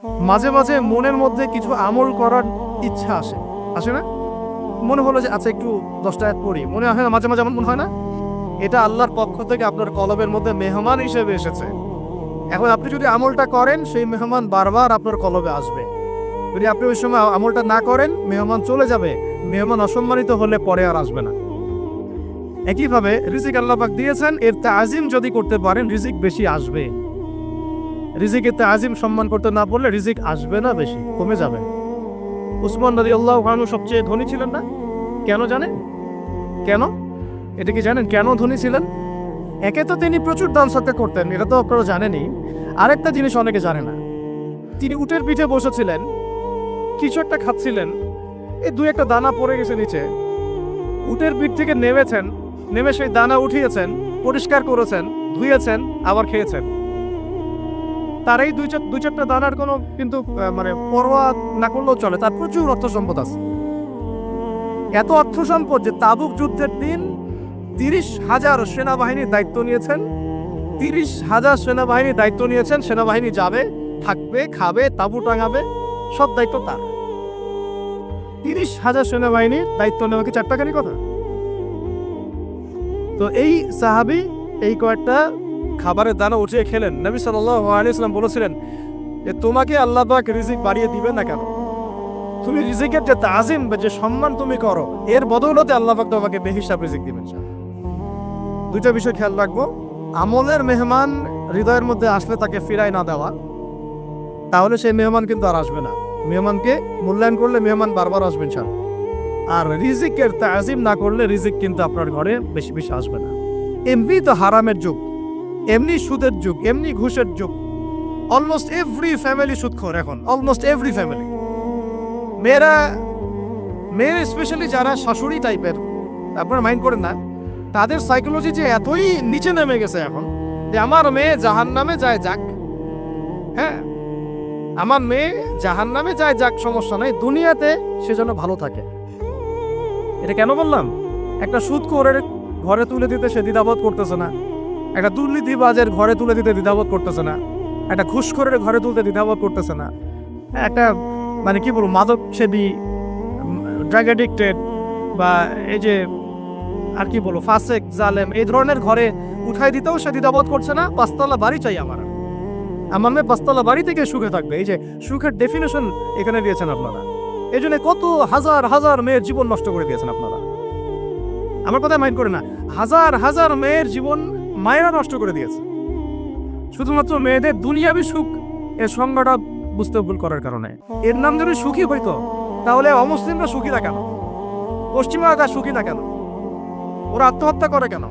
মাঝে মাঝে মনের মধ্যে কিছু আমল করার ইচ্ছা আসে না? মনে হলো যে আচ্ছা একটু 10টা আয়াত পড়ি, মনে হয় না মাঝে মাঝে এমন মনে হয় না? এটা আল্লাহর পক্ষ থেকে আপনার কলবের মধ্যে মেহমান হিসেবে এসেছে। এখন আপনি যদি আমলটা করেন, সেই মেহমান বারবার আপনার কলবে আসবে। যদি আপনি ওই সময় আমলটা না করেন, মেহমান চলে যাবে, মেহমান অসম্মানিত হলে পরে আর আসবে না। একইভাবে রিজিক আল্লাহ পাক দিয়েছেন, এর তাজিম যদি করতে পারেন রিজিক বেশি আসবে। রিজিকের তাজিম সম্মান করতে না পারলে রিজিক আসবে না, বেশি কমে যাবে। উসমান রাদিয়াল্লাহু আনহু সবচেয়ে ধনী ছিলেন না? কেন জানেন? কেন? এটা কি জানেন কেন ধনী ছিলেন? একে তো তিনি প্রচুর দান সদকা করতেন, এটা তো আপনারা জানেনই। আরেকটা জিনিস অনেকে জানে না, তিনি উটের পিঠে বসেছিলেন, কিছু একটা খাচ্ছিলেন, এই দুই একটা দানা পড়ে গেছে নিচে। উটের পিঠ থেকে নেমেছেন, নেমে সেই দানা উঠিয়েছেন, পরিষ্কার করেছেন, ধুয়েছেন, আবার খেয়েছেন। তার এই দুই চারটা দানার কোনো কিন্তু মানে পরোয়া না করলেও চলে, তার প্রচুর অর্থ সম্পদ আছে। এত অর্থ সম্পদ যে তাবুক যুদ্ধের দিন 30,000 সেনাবাহিনীর দায়িত্ব নিয়েছেন। 30,000 সেনাবাহিনীর দায়িত্ব নিয়েছেন, সেনাবাহিনী যাবে, থাকবে, খাবে, তাঁবু টাঙাবে, সব দায়িত্ব তার। 30,000 সেনাবাহিনীর দায়িত্ব নেওয়া কি চারটাখানি কথা? তো এই সাহাবী এই কয়েকটা খাবারের দানা উঠিয়ে খেলেন। নবী সাল্লাল্লাহু আলাইহি ওয়াসাল্লাম বলেছিলেন যে তোমাকে আল্লাহ পাক রিজিক বাড়িয়ে দিবেন না কেন? তুমি রিজিকের যে তাজিম বা যে সম্মান তুমি করো, এর বদৌলতে আল্লাহ পাক তোমাকে বেহিসাব রিজিক দিবেন। দুইটা বিষয় খেয়াল রাখবো। আমলের মেহমান হৃদয়ের মধ্যে আসলে তাকে ফিরায় না দেওয়া, তাহলে সেই মেহমান কিন্তু আর আসবে না। মেহমানকে মূল্যায়ন করলে মেহমান বারবার আসবেন স্যার। আর রিজিকের তাজিম না করলে রিজিক কিন্তু আপনার ঘরে বেশি বেশি আসবে না। এমনি তো হারামের যুগ, এমনি সুদের যুগ, এমনি ঘুষের যুগ। অলমোস্ট এভরি ফ্যামিলি সুদখোর এখন, অলমোস্ট এভরি ফ্যামিলি। মেয়েরা স্পেশালি যারা শাশুড়ি টাইপের, আপনারা মাইন্ড করেন না, তাদের সাইকোলজি যে এতই নিচে নেমে গেছে এখন যে আমার মেয়ে জাহান্নামে যায় যাক। হ্যাঁ, আমার মেয়ে জাহান্নামে যায় যাক, সমস্যা নাই, দুনিয়াতে সে যেন ভালো থাকে। এটা কেন বললাম? একটা সুদখোরের ঘরে তুলে দিতে সে দ্বিধাবোধ করতেছে না, একটা দুর্নীতিবাজের ঘরে তুলে দিতে দ্বিধাবোধ করতেছে না, একটা ঘুষখোরের ঘরে তুলতে দ্বিধাবোধ করতেছে না, একটা মানে কি বলবো মাদক সেবী, ড্রাগ অ্যাডিক্টেড বা এই যে আর কি বলবো ফাসেক জালেম, এই ধরনের ঘরে উঠাই দিতেও সে দ্বিধাবোধ করছে না। 5তলা বাড়ি চাই আমার মেয়ে 5তলা বাড়ি থেকে সুখে থাকবে। এই যে সুখের ডেফিনেশন এখানে দিয়েছেন আপনারা। এই জন্য কত হাজার হাজার মেয়ের জীবন নষ্ট করে দিয়েছেন আপনারা। আমার কথা মাইন্ড করে না, হাজার হাজার মেয়ের জীবন মায়েরা নষ্ট করে দিয়েছে শুধুমাত্র মেয়েদের দুনিয়াবি সুখ এর সংজ্ঞাটা বুঝতে ভুল করার কারণে। এর নাম যদি সুখী হইতো, তাহলে অমুসলিমরা সুখী না কেন? পশ্চিমারা সুখী না কেন? ওরা আত্মহত্যা করে কেন?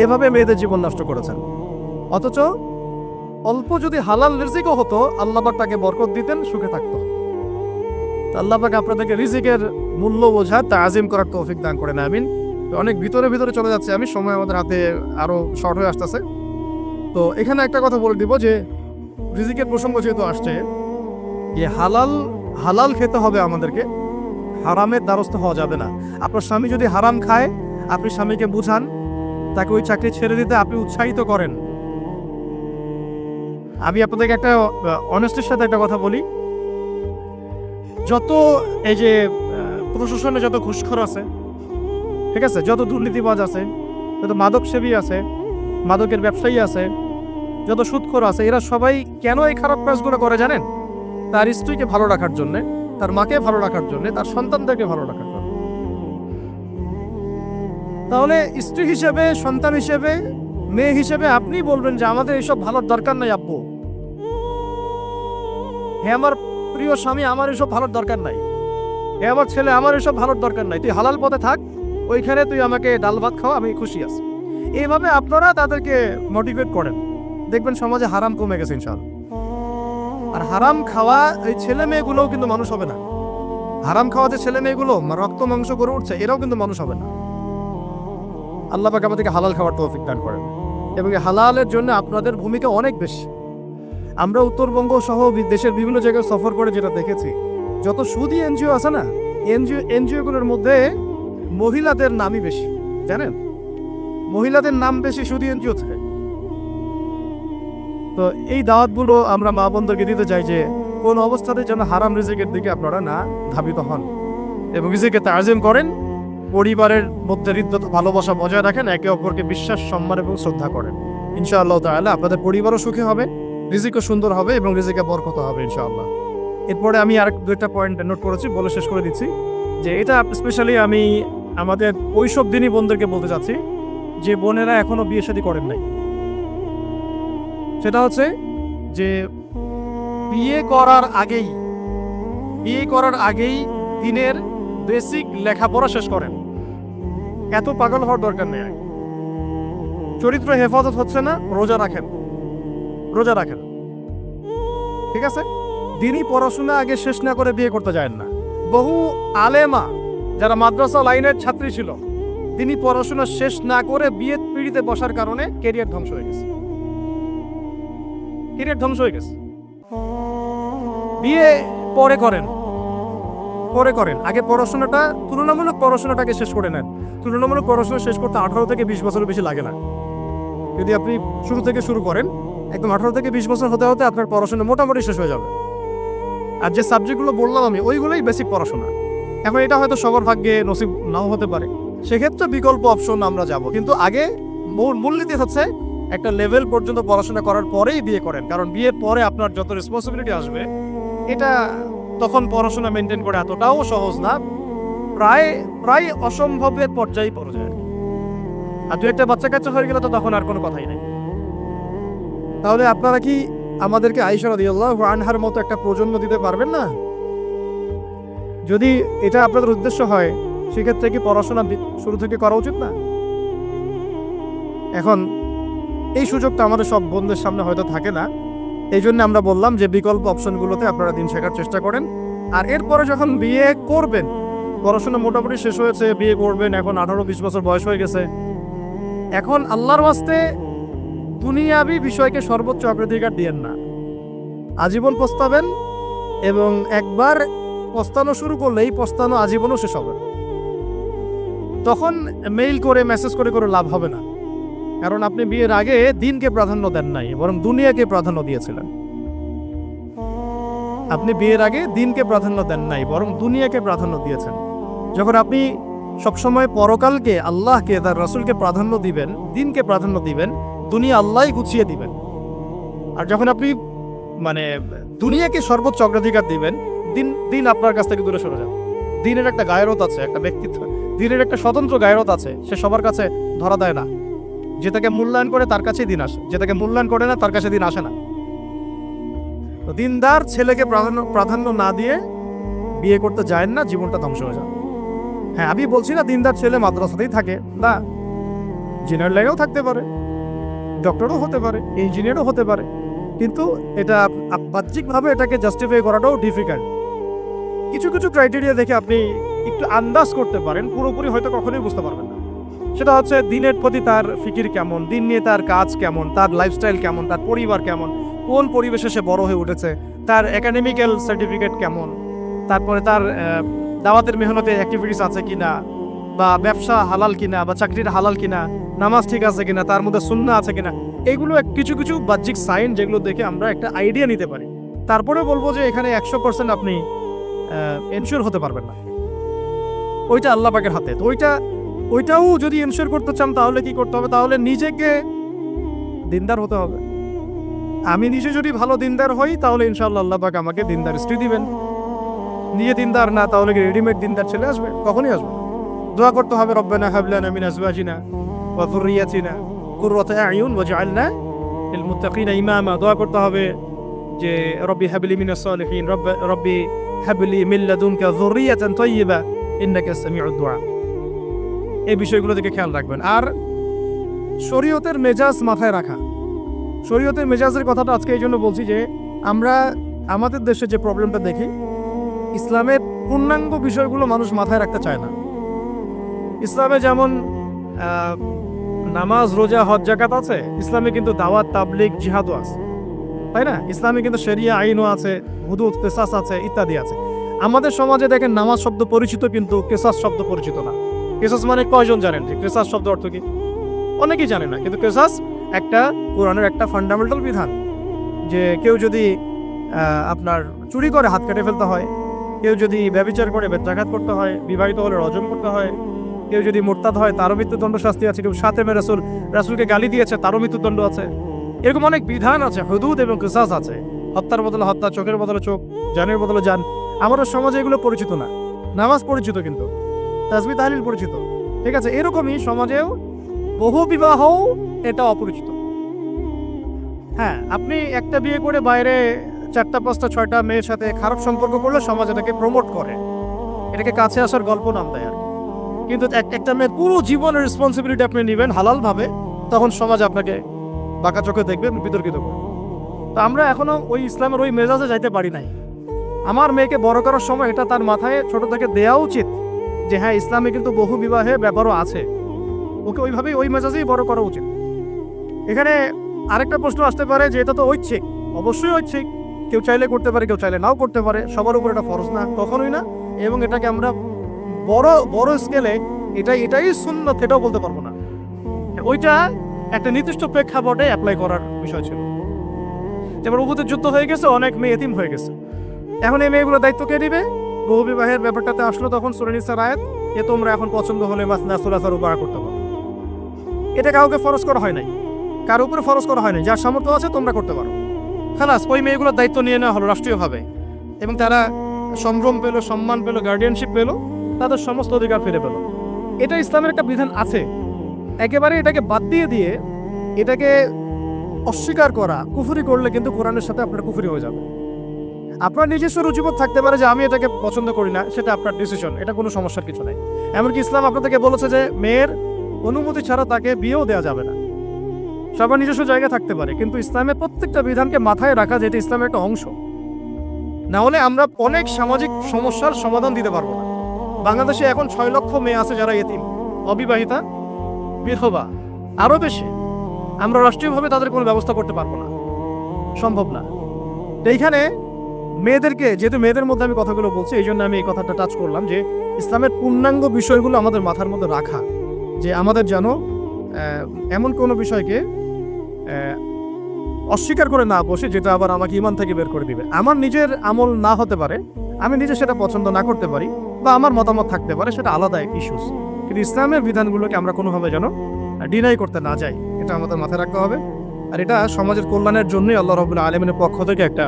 এভাবে মেয়েদের জীবন নষ্ট করেছেন। অথচ অল্প যদি হালাল রিজিকও হতো, আল্লাহ পাক তাকে বরকত দিতেন, সুখে থাকতো। আল্লাহ পাক আপনাদেরকে রিজিকের মূল্য বোঝা, তাজিম করার তৌফিক দান করেন, আমিন। অনেক ভিতরে চলে যাচ্ছে আমি, সময় আমাদের হাতে আরো শর্ট হয়ে আসতেছে। তো এখানে একটা কথা বলে দিব যে রিজিকের প্রসঙ্গ যেহেতু আসছে, যে হালাল খেতে হবে আমাদেরকে, হারামের দ্বারস্থ হওয়া যাবে না। আপনার স্বামী যদি হারাম খায়, আপনি স্বামীকে বুঝান, তাকে ওই চাকরি ছেড়ে দিতে আপনি উৎসাহিত করেন। আমি আপনাদেরকে একটা অনেস্টির সাথে একটা কথা বলি, যত এই যে প্রশাসনে যত ঘুষখোর আছে, ঠিক আছে, যত দুর্নীতিবাজ আছে, যত মাদক সেবী আছে, মাদকের ব্যবসায়ী আছে, যত সুদখোর আছে, এরা সবাই কেন এই খারাপ কাজগুলো করে জানেন? তার স্ত্রীকে ভালো রাখার জন্যে, তার মাকে ভালো রাখার জন্যে, তার সন্তানদেরকে ভালো রাখার জন্য। তাহলে স্ত্রী হিসেবে, সন্তান হিসেবে, মেয়ে হিসেবে আপনি বলবেন যে আমাদের এইসব ভালোর দরকার নাই আব্বু। হে আমার প্রিয় স্বামী, আমার এসব ভালোর দরকার নাই। হে আমার ছেলে, আমার এসব ভালোর দরকার নাই, তুই হালাল পথে থাক, ওইখানে তুই আমাকে ডাল ভাত খাওয়া, আমি খুশি আছি। এইভাবে আপনারা তাদেরকে মোটিভেট করেন, দেখবেন সমাজে হারাম কমে গেছে ইনশাআল্লাহ। আর হারাম খাওয়া এই ছেলে মেয়েগুলোও কিন্তু মানুষ হবে না। হারাম খাওয়া যে ছেলে মেয়েগুলো রক্ত মাংস করে উঠছে, এরাও কিন্তু মানুষ হবে না। আল্লাহ পাক আমাদেরকে হালাল খাওয়ার তৌফিক দান করেন, এবং এই হালালের জন্য আপনাদের ভূমিকা অনেক বেশি। আমরা উত্তরবঙ্গ সহ দেশের বিভিন্ন জায়গায় সফর করে যেটা দেখেছি, যত সুদী এনজিও আছে না, এনজিওগুলোর মধ্যে মহিলাদের নামই বেশি, জানেন? মহিলাদের নাম বেশি সুদী এনজিও থেকে। তো এই দাওয়াতগুলো আমরা মা বোনদেরকে দিতে চাই যে কোন অবস্থাতে যেন হারাম রিজিকের দিকে আপনারা না ধাবিত হন এবং রিজিকে তাজিম করেন, পরিবারের মধ্যে হৃদ্যত ভালোবাসা বজায় রাখেন, একে অপরকে বিশ্বাস, সম্মান এবং শ্রদ্ধা করেন। ইনশাআল্লাহ তাআলা আপনাদের পরিবারও সুখী হবে, রিজিকও সুন্দর হবে এবং রিজিকে বরকত হবে ইনশাআল্লাহ। এরপরে আমি আর দুইটা পয়েন্ট নোট করেছি, বলে শেষ করে দিচ্ছি যে এটা স্পেশালি আমি আমাদের ওইসব দিনই বোনদেরকে বলতে চাচ্ছি যে বোনেরা এখনো বিয়ে শাদী করেন নাই। সেটা হচ্ছে যে বিয়ে করার আগেই দিনের বেসিক লেখাপড়া শেষ করেন। এত পাগল হওয়ার দরকার নেই। চরিত্র হেফাজত হচ্ছে না, রোজা রাখেন, ঠিক আছে? দিনই পড়াশোনা আগে শেষ না করে বিয়ে করতে যায় না। বহু আলেমা যারা মাদ্রাসা লাইনের ছাত্রী ছিল, তিনি পড়াশোনা শেষ না করে বিয়ে পিড়িতে বসার কারণে ক্যারিয়ার ধ্বংস হয়ে গেছে। বিয়ে পরে করেন, আগে তুলনামূলক পড়াশোনাটাকে শেষ করে নেন। তুলনামূলক পড়াশোনা শেষ করতে 18 থেকে 20 বছরের বেশি লাগে না। যদি আপনি শুরু থেকে শুরু করেন, একদম 18 থেকে 20 বছর হতে হতে আপনার পড়াশোনা মোটামুটি শেষ হয়ে যাবে। আর যে সাবজেক্টগুলো বললাম আমি, ওইগুলোই বেসিক পড়াশোনা। এখন এটা হয়তো সবার ভাগ্যে নসিব নাও হতে পারে, সেক্ষেত্রে বিকল্প অপশন আমরা যাব, কিন্তু আগে মূলনীতি হচ্ছে একটা লেভেল পর্যন্ত পড়াশোনা করার পরেই বিয়ে করেন। কারণ বিয়ের পরে আপনার যত রেসপন্সিবিলিটি আসবে, এটা তখন পড়াশোনা মেনটেন করে এতটাও সহজ না, প্রায় অসম্ভবের পর্যায়ে পড়ে যায়। আর দু একটা বাচ্চা কাচ্চা হয়ে গেলে তো তখন আর কোনো কথাই নেই। তাহলে আপনারা কি আমাদেরকে আয়েশা রাদিয়াল্লাহু আনহার মতো একটা প্রজন্ম দিতে পারবেন না? যদি এটা আপনাদের উদ্দেশ্য হয়, সেক্ষেত্রে কি পড়াশোনা শুরু থেকে করা উচিত না? এখন এই সুযোগটা আমাদের সব বোনদের সামনে হয়তো থাকে না, এই জন্য আমরা বললাম যে বিকল্প অপশনগুলোতে আপনারা দিন শেখার চেষ্টা করেন। আর এরপরে যখন বিয়ে করবেন, পড়াশোনা মোটামুটি শেষ হয়েছে, বিয়ে করবেন, এখন 18-20 বছর বয়স হয়ে গেছে, এখন আল্লাহর ওয়াস্তে দুনিয়াবি বিষয়কে সর্বোচ্চ অগ্রাধিকার দিয়েন না। আজীবন পস্তাবেন এবং একবার পস্তানো শুরু করলে এই পস্তানো আজীবনও শেষ হবে। তখন মেইল করে মেসেজ করে লাভ হবে না, কারণ আপনি বিয়ের আগে দিনকে প্রাধান্য দেন নাই, বরং দুনিয়াকে প্রাধান্য দিয়েছিলেন। আপনি বিয়ের আগে দিনকে প্রাধান্য দেন নাই, বরং দুনিয়াকে প্রাধান্য দিয়েছেন। যখন আপনি সবসময় পরকালকে, আল্লাহকে, তার রাসূলকে প্রাধান্য দিবেন, দিনকে প্রাধান্য দিবেন, দুনিয়া আল্লাহই গুছিয়ে দিবেন। আর যখন আপনি দুনিয়াকে সর্বোচ্চ অগ্রাধিকার দিবেন, দিন আপনার কাছ থেকে দূরে সরে যাবে। দিনের একটা গায়রত আছে, একটা ব্যক্তিত্ব, দিনের একটা স্বতন্ত্র গায়রত আছে, সে সবার কাছে ধরা দেয় না। যেটাকে মূল্যায়ন করে তার কাছেই দিন আসে, যেটাকে মূল্যায়ন করে না তার কাছে দিন আসে না। তো দিনদার ছেলেকে প্রাধান্য না দিয়ে বিয়ে করতে যায় না, জীবনটা ধ্বংস হয়ে যায়। হ্যাঁ, আমি বলছি না দিনদার ছেলে মাদ্রাসাতেই থাকে না, ইঞ্জিনিয়ার লাইনেও থাকতে পারে, ডক্টরও হতে পারে, ইঞ্জিনিয়ারও হতে পারে, কিন্তু এটা বাহ্যিকভাবে এটাকে জাস্টিফাই করাটাও ডিফিকাল্ট। কিছু ক্রাইটেরিয়া দেখে আপনি একটু আন্দাজ করতে পারেন, পুরোপুরি হয়তো কখনোই বুঝতে পারবেন না। সেটা হচ্ছে দিনের প্রতি তার ফিকির কেমন, দিন নিয়ে তার কাজ কেমন, তার লাইফস্টাইল কেমন, তার পরিবার কেমন, কোন পরিবেশে সে বড় হয়ে উঠেছে, তার একাডেমিক্যাল সার্টিফিকেট কেমন, তারপরে তার দাওয়াতের মেহনতে অ্যাক্টিভিটিস আছে কিনা, বা ব্যবসা হালাল কিনা, বা চাকরির হালাল কিনা, নামাজ ঠিক আছে কিনা, তার মধ্যে সুন্নাহ আছে কিনা। এইগুলো কিছু বাহ্যিক সাইন যেগুলো দেখে আমরা একটা আইডিয়া নিতে পারি। তারপরে বলবো যে এখানে 100% আপনি এনশিওর হতে পারবেন না, ওইটা আল্লাহ পাকের হাতে। তো ওইটাও যদি এনশিওর করতে চান তাহলে কি করতে হবে? তাহলে নিজেকে দিনদার হতে হবে। আমি নিজে যদি ভালো দিনদার হই তাহলে ইনশাআল্লাহ আল্লাহ পাক আমাকে দিনদার স্ত্রী দিবেন। নিজে দিনদার না, তাহলে কি রেডিমেড দিনদার ছেলে আসবে? কখনই আসবে না। দোয়া করতে হবে, রব্বানা হাব লানা মিন আজওয়াজিনা ওয়া যুররিয়াতিনা কুররাতা আ'য়ুন ওয়াজআলনা লিল মুত্তাকিনা ইমামা। দোয়া করতে হবে যে রব্বি হাবলি মিনাস সালিহিন, রব্বি হাবলি মিন লাদুনকা যুররিয়াতান তাইয়্যিবা ইন্নাকা সামিউদ দুআ। এই বিষয়গুলো থেকে খেয়াল রাখবেন। আর শরীয়তের মেজাজ মাথায় রাখা। শরীয়তের মেজাজের কথাটা আজকে এই জন্য বলছি যে আমরা আমাদের দেশে যে প্রবলেমটা দেখি, ইসলামের পূর্ণাঙ্গ বিষয়গুলো মানুষ মাথায় রাখতে চায় না। ইসলামে যেমন নামাজ, রোজা, হজ, যাকাত আছে, ইসলামে কিন্তু দাওয়াত, তাবলীগ, জিহাদও আছে, তাই না? ইসলামে কিন্তু শরিয়া আইনও আছে, হুদুদ, কিসাস আছে, ইত্যাদি আছে। আমাদের সমাজে দেখেন নামাজ শব্দ পরিচিত, কিন্তু কিসাস শব্দ পরিচিত না। কিসাস মানে কয়জন জানেন যে কিসাস শব্দ অর্থ কি? অনেকেই জানে না, কিন্তু কিসাস একটা কোরআনের একটা ফান্ডামেন্টাল বিধান। যে কেউ যদি আপনার চুরি করে হাত কেটে ফেলতে হয়, কেউ যদি ব্যভিচার করে বেত্রাঘাত করতে হয়, বিবাহিত হলে রজম করতে হয়, কেউ যদি মোরতাদ হয় তারও মৃত্যুদণ্ড শাস্তি আছে, কেউ সাতেমে রাসূলকে গালি দিয়েছে তারও মৃত্যুদণ্ড আছে। এরকম অনেক বিধান আছে, হুদুদ এবং কিসাস আছে। হত্যার বদলে হত্যা, চোখের বদলে চোখ, জানের বদলে জান। আমাদের সমাজে এগুলো পরিচিত না। নামাজ পরিচিত কিন্তু, তাসবিহ তাহলিল পরিচিত, ঠিক আছে। এরকমই সমাজেও বহু বিবাহও এটা অপরিচিত। হ্যাঁ, আপনি একটা বিয়ে করে বাইরে 4টা 5টা 6টা মেয়ের সাথে খারাপ সম্পর্ক করলে সমাজ এটাকে প্রমোট করে, এটাকে কাছে আসার গল্প নাম দেয় আর কি। কিন্তু একটা মেয়ের পুরো জীবনের রেসপন্সিবিলিটি আপনি নেবেন হালালভাবে, তখন সমাজ আপনাকে বাঁকা চোখে দেখবে, বিতর্কিত করবে। তো আমরা এখনো ওই ইসলামের ওই মেজাজে যাইতে পারি নাই। আমার মেয়েকে বড় করার সময় এটা তার মাথায় ছোট থেকে দেওয়া উচিত যে হ্যাঁ, ইসলামে কিন্তু বহু বিবাহে ব্যাপারও আছে, ওকে ওইভাবেই ওই মেজাজেই বড় করা উচিত। এখানে আরেকটা প্রশ্ন আসতে পারে যে এটা তো ঐচ্ছিক। অবশ্যই ঐচ্ছিক, কেউ চাইলে করতে পারে, কেউ চাইলে নাও করতে পারে, সবার উপর এটা ফরজ না, কখনোই না। এবং এটাকে আমরা বড় বড় স্কেলে এটাই সুন্নাত এটাও বলতে পারবো না। ওইটা একটা নির্দিষ্ট প্রেক্ষাপটে অ্যাপ্লাই করার বিষয় ছিল। যেমন উহুদের যুদ্ধ হয়ে গেছে, অনেক মেয়ে এতিম হয়ে গেছে, এখন এই মেয়েগুলো দায়িত্ব কে দিবে? বহু বিবাহের ব্যাপারটাতে আসলো তখন সূরা নিসার আয়াত, যে তোমরা এখন পছন্দ হলে মাসনা সুলাসা রুবা করতে পারো। এটা কাউকে ফরজ করা হয় নাই, কার উপরে ফরজ করা হয় নাই, যার সামর্থ্য আছে তোমরা করতে পারো। খালাস, ওই মেয়েগুলোর দায়িত্ব নিয়ে নেওয়া হলো রাষ্ট্রীয়ভাবে, এবং তারা সম্ভ্রম পেল, সম্মান পেল, গার্ডিয়ানশিপ পেল, তাদের সমস্ত অধিকার ফিরে পেল। এটা ইসলামের একটা বিধান আছে। একেবারে এটাকে বাদ দিয়ে এটাকে অস্বীকার করা, কুফরি করলে কিন্তু কোরআনের সাথে আপনার কুফরি হয়ে যাবে। আপনার নিজস্ব রুচিবোধ থাকতে পারে যে আমি এটাকে পছন্দ করি না, সেটা আপনার ডিসিশন, এটা কোনো সমস্যার কিছু নাই। এমনকি ইসলাম আপনাদেরকে বলেছে যে মেয়ের অনুমতি ছাড়া তাকে বিয়েও দেওয়া যাবে না। সবার নিজস্ব জায়গা থাকতে পারে, কিন্তু ইসলামের প্রত্যেকটা বিধানকে মাথায় রাখা, যেটা ইসলামের একটা অংশ। না হলে আমরা অনেক সামাজিক সমস্যার সমাধান দিতে পারবো না। বাংলাদেশে এখন 6 লক্ষ মেয়ে আছে যারা এতিম, অবিবাহিতা, বিধবা, আরো বেশি। আমরা রাষ্ট্রীয়ভাবে তাদের কোনো ব্যবস্থা করতে পারবো না, সম্ভব না। এইখানে মেয়েদেরকে, যেহেতু মেয়েদের মধ্যে আমি কথাগুলো বলছি, এই জন্য আমি এই কথাটা টাচ করলাম যে ইসলামের পূর্ণাঙ্গ বিষয়গুলো আমাদের মাথার মধ্যে রাখা, যে আমাদের যেন এমন কোনো বিষয়কে অস্বীকার করে না বসে যেটা আবার আমাকে ইমান থেকে বের করে দিবে। আমার নিজের আমল না হতে পারে, আমি নিজে সেটা পছন্দ না করতে পারি, বা আমার মতামত থাকতে পারে, সেটা আলাদা ইস্যুস। কিন্তু ইসলামের বিধানগুলোকে আমরা কোনোভাবে যেন ডিনাই করতে না যাই, এটা আমাদের মাথায় রাখতে হবে। আর এটা সমাজের কল্যাণের জন্যই আল্লাহ রাব্বুল আলামিনের পক্ষ থেকে একটা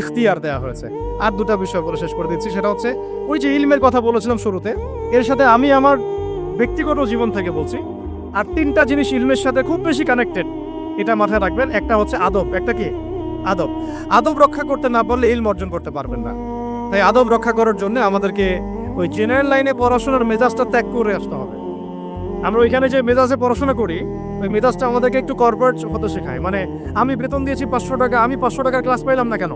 এখতিয়ার দেওয়া হয়েছে। আর দুটা বিষয় বলে শেষ করে দিচ্ছি, সেটা হচ্ছে ওই যে ইলমের কথা বলেছিলাম শুরুতে, এর সাথে আমি আমার ব্যক্তিগত জীবন থেকে বলছি আর 3টা জিনিস ইলমের সাথে খুব বেশি কানেক্টেড, এটা মাথায় রাখবেন। একটা হচ্ছে আদব। একটা কি? আদব। আদব রক্ষা করতে না পারলে ইলম অর্জন করতে পারবেন না। তাই আদব রক্ষা করার জন্য আমাদেরকে ওই জেনারেল লাইনে পড়াশোনার মেজাজটা ত্যাগ করে আসতে হবে। আমরা ওইখানে যে মেজাজে পড়াশোনা করি, ওই মেজাজটা আমাদেরকে একটু কর্পোরেট হতে শেখায়। মানে আমি বেতন দিয়েছি 500 টাকা, আমি 500 টাকার ক্লাস পাইলাম না কেন,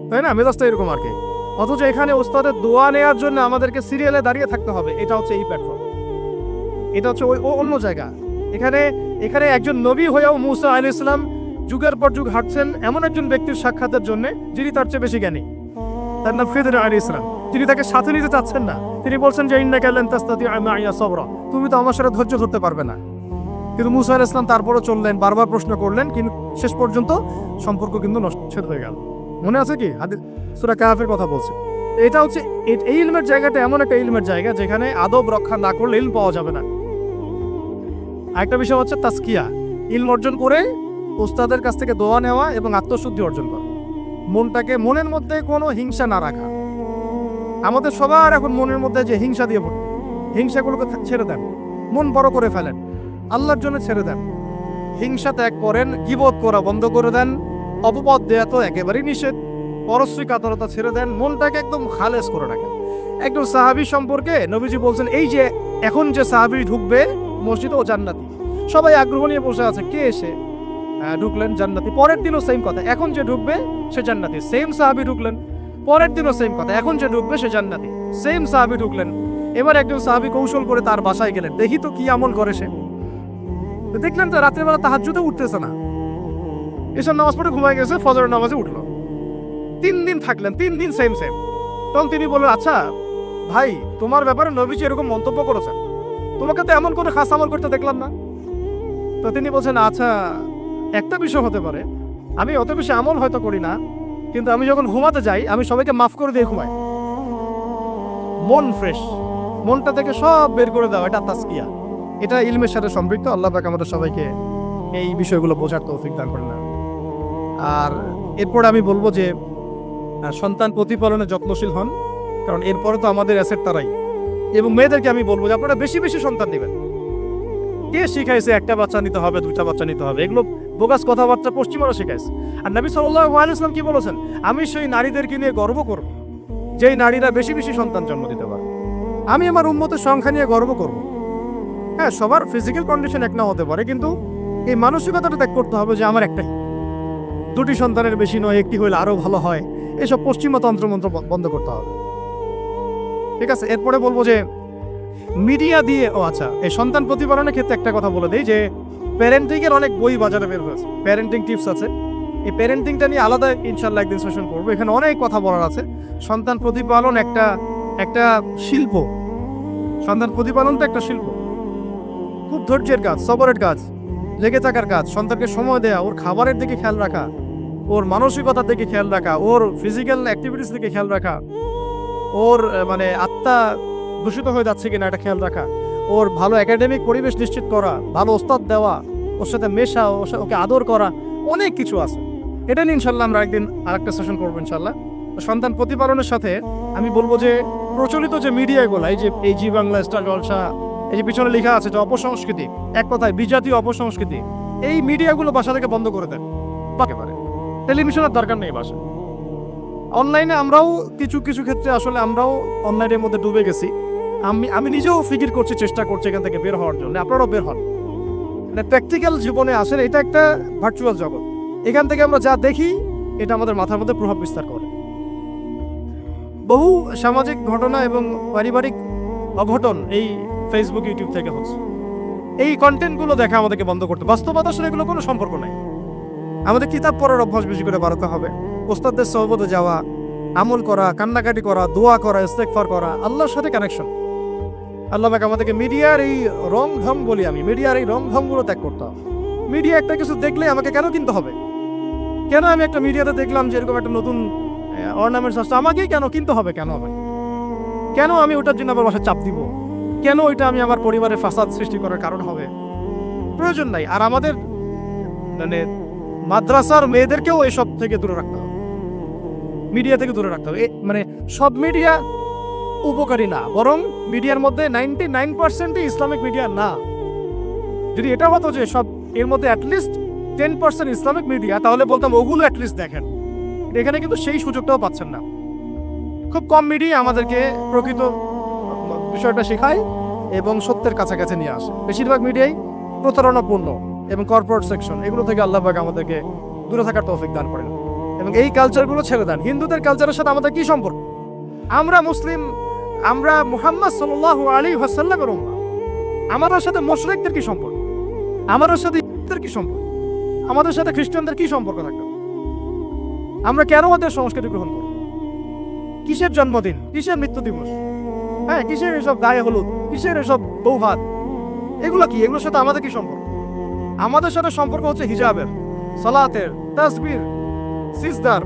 তাই না? মেজাজটা এরকম আর কি। অথচ এখানে ওস্তাদের দোয়া নেওয়ার জন্য আমাদেরকে সিরিয়ালে দাঁড়িয়ে থাকতে হবে। এটা হচ্ছে এই প্ল্যাটফর্ম, এটা হচ্ছে ওই অন্য জায়গা। এখানে একজন নবী হয়েও মুসা আলাইহিস সালাম যুগের পর যুগ হাঁটছেন এমন একজন ব্যক্তির সাক্ষাতের জন্য যিনি তার চেয়ে বেশি জ্ঞানী, তার নাম খিদর আলাইহিস সালাম। তিনি তাকে সাথে নিতে চাচ্ছেন না, তিনি বলছেন যে ইন্নাকা লান তাসতাতিআ মাইয়া সাবরা, তুমি তো আমার সাথে ধৈর্য ধরতে পারবে না। কিন্তু মুসা আলাইহিস সালাম তারপরও চললেন, বারবার প্রশ্ন করলেন, কিন্তু শেষ পর্যন্ত সম্পর্ক কিন্তু নষ্ট হয়ে গেল। মনে আছে কি সূরা কাহফের কথা বলছে। এটা হচ্ছে এই ইলমের জায়গাটা এমন একটা ইলমের জায়গা যেখানে আদব রক্ষা না করলে ইলম পাওয়া যাবে না। আরেকটা বিষয় হচ্ছে তাসকিয়া, ইলম অর্জন করে ওস্তাদের কাছ থেকে দোয়া নেওয়া এবং আত্মশুদ্ধি অর্জন করা। মনের মধ্যে কোনো হিংসা না রাখা। আমাদের সবার এখন মনের মধ্যে যে হিংসা দিয়ে ভর্তি, হিংসাগুলোকে ছেড়ে দেন, মন বড় করে ফেলেন, আল্লাহর জন্য ছেড়ে দেন। হিংসা ত্যাগ করেন, গীবত করা বন্ধ করে দেন, অপবাদ দেয়া তো একেবারেই নিষেধ, পরশ্রী কাতরতা ছেড়ে দেন, মনটাকে একদম খালেস করে রাখেন। একদম সাহাবী সম্পর্কে নবীজি বলছেন, এই যে এখন যে সাহাবী ঢুকবে মসজিদে, ও জান্নাতি। সবাই আগ্রহ নিয়ে বসে আছে, কে এসে ঢুকলেন? জান্নাতি। পরের দিনও সেম কথা, এখন যে ঢুকবে সে জান্নাতি। সেম সাহাবী ঢুকলেন, পরের দিনও সেম কথা, এখন যে ঢুকবে সে জান্নাতি। সেম সাহাবী ঢুকলেন, এবার একজন সাহাবী কৌশল করে তার বাসায় গেলেন, দেখি তো কি আমল করে সে। দেখলেন তো রাত্রেবেলা তাহাজ্জুদে উঠতেছে না, এসব নামাজ পড়ে ঘুমায় গেছে, ফজরের নামাজে উঠলো। 3 দিন থাকলেন, 3 দিন সেম। তখন তিনি বললেন, আচ্ছা ভাই, তোমার ব্যাপারে নবীজি এরকম মন্তব্য করেছেন, তোমাকে তো এমন করে খাস আমল করতে দেখলাম না। তো তিনি বলছেন, আচ্ছা একটা বিষয় হতে পারে, আমি অত বেশি আমল হয়তো করি না, কিন্তু আমি যখন ঘুমাতে যাই আমি সবাইকে মাফ করে দিয়ে ঘুমাই। মন ফ্রেশ, মনটা থেকে সব বের করে দেওয়া, এটা তাসকিয়া, এটা ইলমের সাথে সম্পৃক্ত। আল্লাহ পাক আমাদের সবাইকে এই বিষয়গুলো বোঝার তৌফিক দান করেন। আর এরপরে আমি বলবো যে সন্তান প্রতিপালনে যত্নশীল হন, কারণ এরপরে তো আমাদের অ্যাসেট তারাই। এবং মেয়েদেরকে আমি বলবো যে আপনারা বেশি বেশি সন্তান নেবেন। কে শিখাইছে একটা বাচ্চা নিতে হবে, দুটা বাচ্চা নিতে হবে? এগুলো বোগাস কথাবার্তা পশ্চিমারা শিখাইছে। আর নবী সাল্লাল্লাহু আলাইহি ওয়াসাল্লাম কি বলেছেন? আমি সেই নারীদেরকে নিয়ে গর্ব করব যেই নারীরা বেশি বেশি সন্তান জন্ম দিতে পারে। আমি আমার উম্মতের সংখ্যা নিয়ে গর্ব করব। হ্যাঁ, সবার ফিজিক্যাল কন্ডিশন এক না হতে পারে, কিন্তু এই মানসিকতাটা ত্যাগ করতে হবে যে আমার একটাই, দুটি সন্তানের বেশি নয়, একটি হইলে আরো ভালো হয়। এসব পশ্চিমা তন্ত্রমন্ত্র বন্ধ করতে হবে। ঠিক আছে, এরপরে বলবো যে মিডিয়া দিয়ে এই সন্তান প্রতিপালনের ক্ষেত্রে একটা কথা বলে দেই যে প্যারেন্টিং এর অনেক বই বাজারে বের হয়েছে, প্যারেন্টিং টিপস আছে। এই প্যারেন্টিংটা নিয়ে আলাদা ইনশাআল্লাহ একদিন সেশন করবো, এখানে অনেক কথা বলার আছে। সন্তান প্রতিপালন একটা শিল্প, সন্তান প্রতিপালনটা একটা শিল্প, খুব ধৈর্যের কাজ, সবরের কাজ, লেগে থাকার কাজ। সন্তানকে সময় দেয়া, ওর খাবারের দিকে খেয়াল রাখা, ওর মানসিকতার দিকে খেয়াল রাখা, ওর ফিজিক্যাল অ্যাক্টিভিটিস দিকে খেয়াল রাখা, ওর মানে আত্মা দূষিত হয়ে যাচ্ছে কিনা এটা খেয়াল রাখা, ওর ভালো একাডেমিক পরিবেশ নিশ্চিত করা, ভালো ওস্তাদ দেওয়া, ওর সাথে মেশা, ওকে আদর করা, অনেক কিছু আছে। এটা নিয়ে ইনশাল্লাহ আমরা একদিন আরেকটা সেশন করবো ইনশাল্লাহ। সন্তান প্রতিপালনের সাথে আমি বলবো যে প্রচলিত যে মিডিয়াগুলো, এই জি বাংলা, স্টার জলসা, এই যে পিছনে লেখা আছে যে অপসংস্কৃতি, এক কথায় বিজাতীয় অপসংস্কৃতি, এই মিডিয়াগুলো বাসা থেকে বন্ধ করে দেন। একেবারে টেলিভিশনের দরকার নেই বাসা। অনলাইনে আমরাও কিছু কিছু ক্ষেত্রে আসলে আমরাও অনলাইনের মধ্যে ডুবে গেছি। আমি নিজেও ফিকির করছি, চেষ্টা করছি এখান থেকে বের হওয়ার জন্য। আপনারাও বের হন, মানে প্র্যাকটিক্যাল জীবনে আসেন। এটা একটা ভার্চুয়াল জগৎ, এখান থেকে আমরা যা দেখি এটা আমাদের মাথার মধ্যে প্রভাব বিস্তার করে। বহু সামাজিক ঘটনা এবং পারিবারিক অঘটন এই ফেসবুক, ইউটিউব থেকে হচ্ছে। এই কন্টেন্টগুলো দেখা আমাদেরকে বন্ধ করতে, বাস্তবতার সাথে এগুলো কোনো সম্পর্ক নাই। আমাদের কিতাব পড়ার অভ্যাস বেশি করে বাড়াতে হবে, ওস্তাদদের সহবতে যাওয়া, আমল করা, কান্নাকাটি করা, দোয়া করা, ইস্তেগফার করা, আল্লাহর সাথে কানেকশন। আল্লাহ পাক আমাদেরকে মিডিয়ার এই রং ঢং বলি আমি, মিডিয়ার এই রং ঢংগুলো ত্যাগ করতে হবে। মিডিয়া একটা কিছু দেখলে আমাকে কেন কিনতে হবে? কেন আমি একটা মিডিয়াতে দেখলাম যে এরকম একটা নতুন অর্নামেন্টস আসছে, আমাকেই কেন কিনতে হবে? কেন হবে? কেন আমি ওটার জন্য আবার বাসায় চাপ দিব? কেন ওইটা আমি আমার পরিবারে ফাসাদ সৃষ্টি করার কারণ হবে? প্রয়োজন নাই। আর আমাদের মানে মাদ্রাসার মেয়েদেরকেও এসব থেকে দূরে রাখতে হবে, মিডিয়া থেকে দূরে রাখতে হবে। মানে সব মিডিয়া উপকারী না, বরং মিডিয়ার মধ্যে 99% ইসলামিক মিডিয়া না। যদি এটা হতো যে সব এর মধ্যে অ্যাটলিস্ট 10% ইসলামিক মিডিয়া, তাহলে বলতাম ওগুলো অ্যাটলিস্ট দেখেন। এখানে কিন্তু সেই সুযোগটাও পাচ্ছেন না। খুব কম মিডিয়া আমাদেরকে প্রকৃত বিষয়টা শেখায় এবং সত্যের কাছাকাছি নিয়ে আসে। বেশিরভাগ মিডিয়াই প্রতারণাপূর্ণ এবং কর্পোরেট সেকশন, এগুলো থেকে আল্লাহ পাক আমাদেরকে দূরে থাকার তৌফিক দান করেন এবং এই কালচারগুলো ছেড়ে দেন। হিন্দুদের কালচারের সাথে আমাদের কি সম্পর্ক? আমরা মুসলিম, আমরা মুহাম্মদ সাল্লাল্লাহু আলাইহি ওয়াসাল্লামের উম্মাহ। আমাদের সাথে মুশরিকদের কি সম্পর্ক? আমাদের সাথে ইহুদিদের কি সম্পর্ক? আমাদের সাথে খ্রিস্টানদের কি সম্পর্ক থাকবে? আমরা কেন ওদের সংস্কৃতি গ্রহণ করব? কিসের জন্মদিন, কিসের মৃত্যু দিবস, হ্যাঁ, কিসের এসব গায়ে হলুদ, কিসের এসব বৌভাত, এগুলো কি? এগুলোর সাথে আমাদের কি সম্পর্ক? আমাদের সাথে সম্পর্ক হচ্ছে হিজাবের, সালাতের, তাসবির, সিজদার,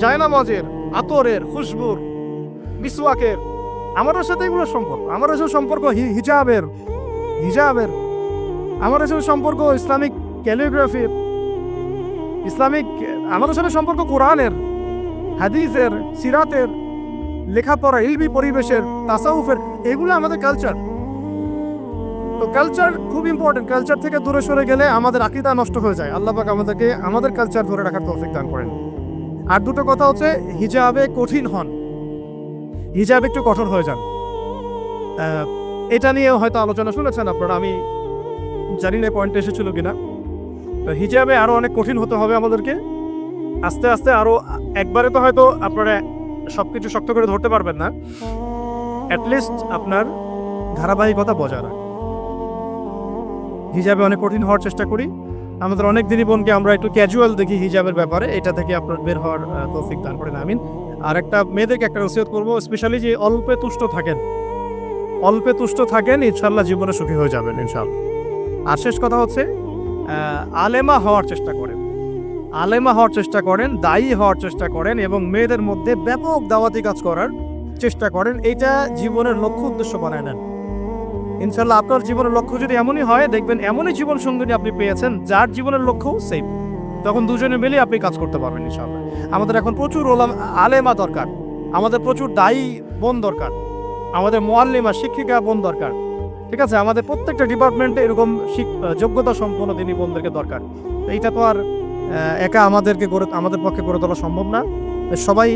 জায়নামাজের, আতরের, খুশবুর, মিসওয়াকের। আমাদের সাথে এগুলো সম্পর্ক। আমাদের সাথে সম্পর্ক হিজাবের, আমাদের সাথে সম্পর্ক ইসলামিক ক্যালিগ্রাফির, ইসলামিক, আমাদের সাথে সম্পর্ক কোরআনের, হাদিসের, সিরাতের, লেখাপড়া, ইলমি পরিবেশের, তাসাউফের। এগুলো আমাদের কালচার। তো কালচার খুব ইম্পর্টেন্ট। কালচার থেকে দূরে সরে গেলে আমাদের আকীদা নষ্ট হয়ে যায়। আল্লাহ পাক আমাদেরকে আমাদের কালচার ধরে রাখার তৌফিক দান করেন। আর দুটো কথা হচ্ছে, হিজাবে কঠিন হন, হিজাব একটু কঠোর হয়ে যান। এটা নিয়ে হয়তো আলোচনা শুনেছেন আপনারা, আমি জানি না পয়েন্টে এসেছিল কিনা। তো হিজাবে আরো অনেক কঠিন হতে হবে আমাদেরকে, আস্তে আস্তে আরো। একবারে তো হয়তো আপনারা সবকিছু শক্ত করে ধরতে পারবেন না, অ্যাটলিস্ট আপনার ধারাবাহিকতা বজায় রাখ। হিজাবে অনেক কঠিন হওয়ার চেষ্টা করি। আমাদের অনেক দিনই বোনকে আমরা একটু ক্যাজুয়াল দেখি হিজাবের ব্যাপারে, এটা থেকে আপনার বের হওয়ার তৌফিক দান করেন, আমিন। আর একটা মেয়েদেরকে একটা নসিহত করবো, স্পেশালি যে অল্পে তুষ্ট থাকেন, ইনশাল্লাহ জীবনে সুখী হয়ে যাবেন ইনশাল্লাহ। আর শেষ কথা হচ্ছে, আলেমা হওয়ার চেষ্টা করেন। আলেমা হওয়ার চেষ্টা করেন, দায়ী হওয়ার চেষ্টা করেন এবং মেয়েদের মধ্যে ব্যাপক দাওয়াতি কাজ করার চেষ্টা করেন, এটা জীবনের লক্ষ্য উদ্দেশ্য বানায় নেন। ইনশাল্লাহ আপনার জীবনের লক্ষ্য যদি এমনই হয়, দেখবেন এমনই জীবন সঙ্গিনী আপনি পেয়েছেন যার জীবনের লক্ষ্য সেম। তখন দুজনে মিলে আপনি কাজ করতে পারবেন ইনশাল্লাহ। আমাদের এখন প্রচুর আলেমা দরকার, আমাদের প্রচুর দায়ী বোন দরকার, আমাদের মুআল্লিমা শিক্ষিকা বোন দরকার। ঠিক আছে, আমাদের প্রত্যেকটা ডিপার্টমেন্টে এরকম যোগ্যতা সম্পন্ন দিনী বোনদেরকে দরকার। তো এইটা তো আর একা আমাদের পক্ষে গড়ে তোলা সম্ভব না। সবাই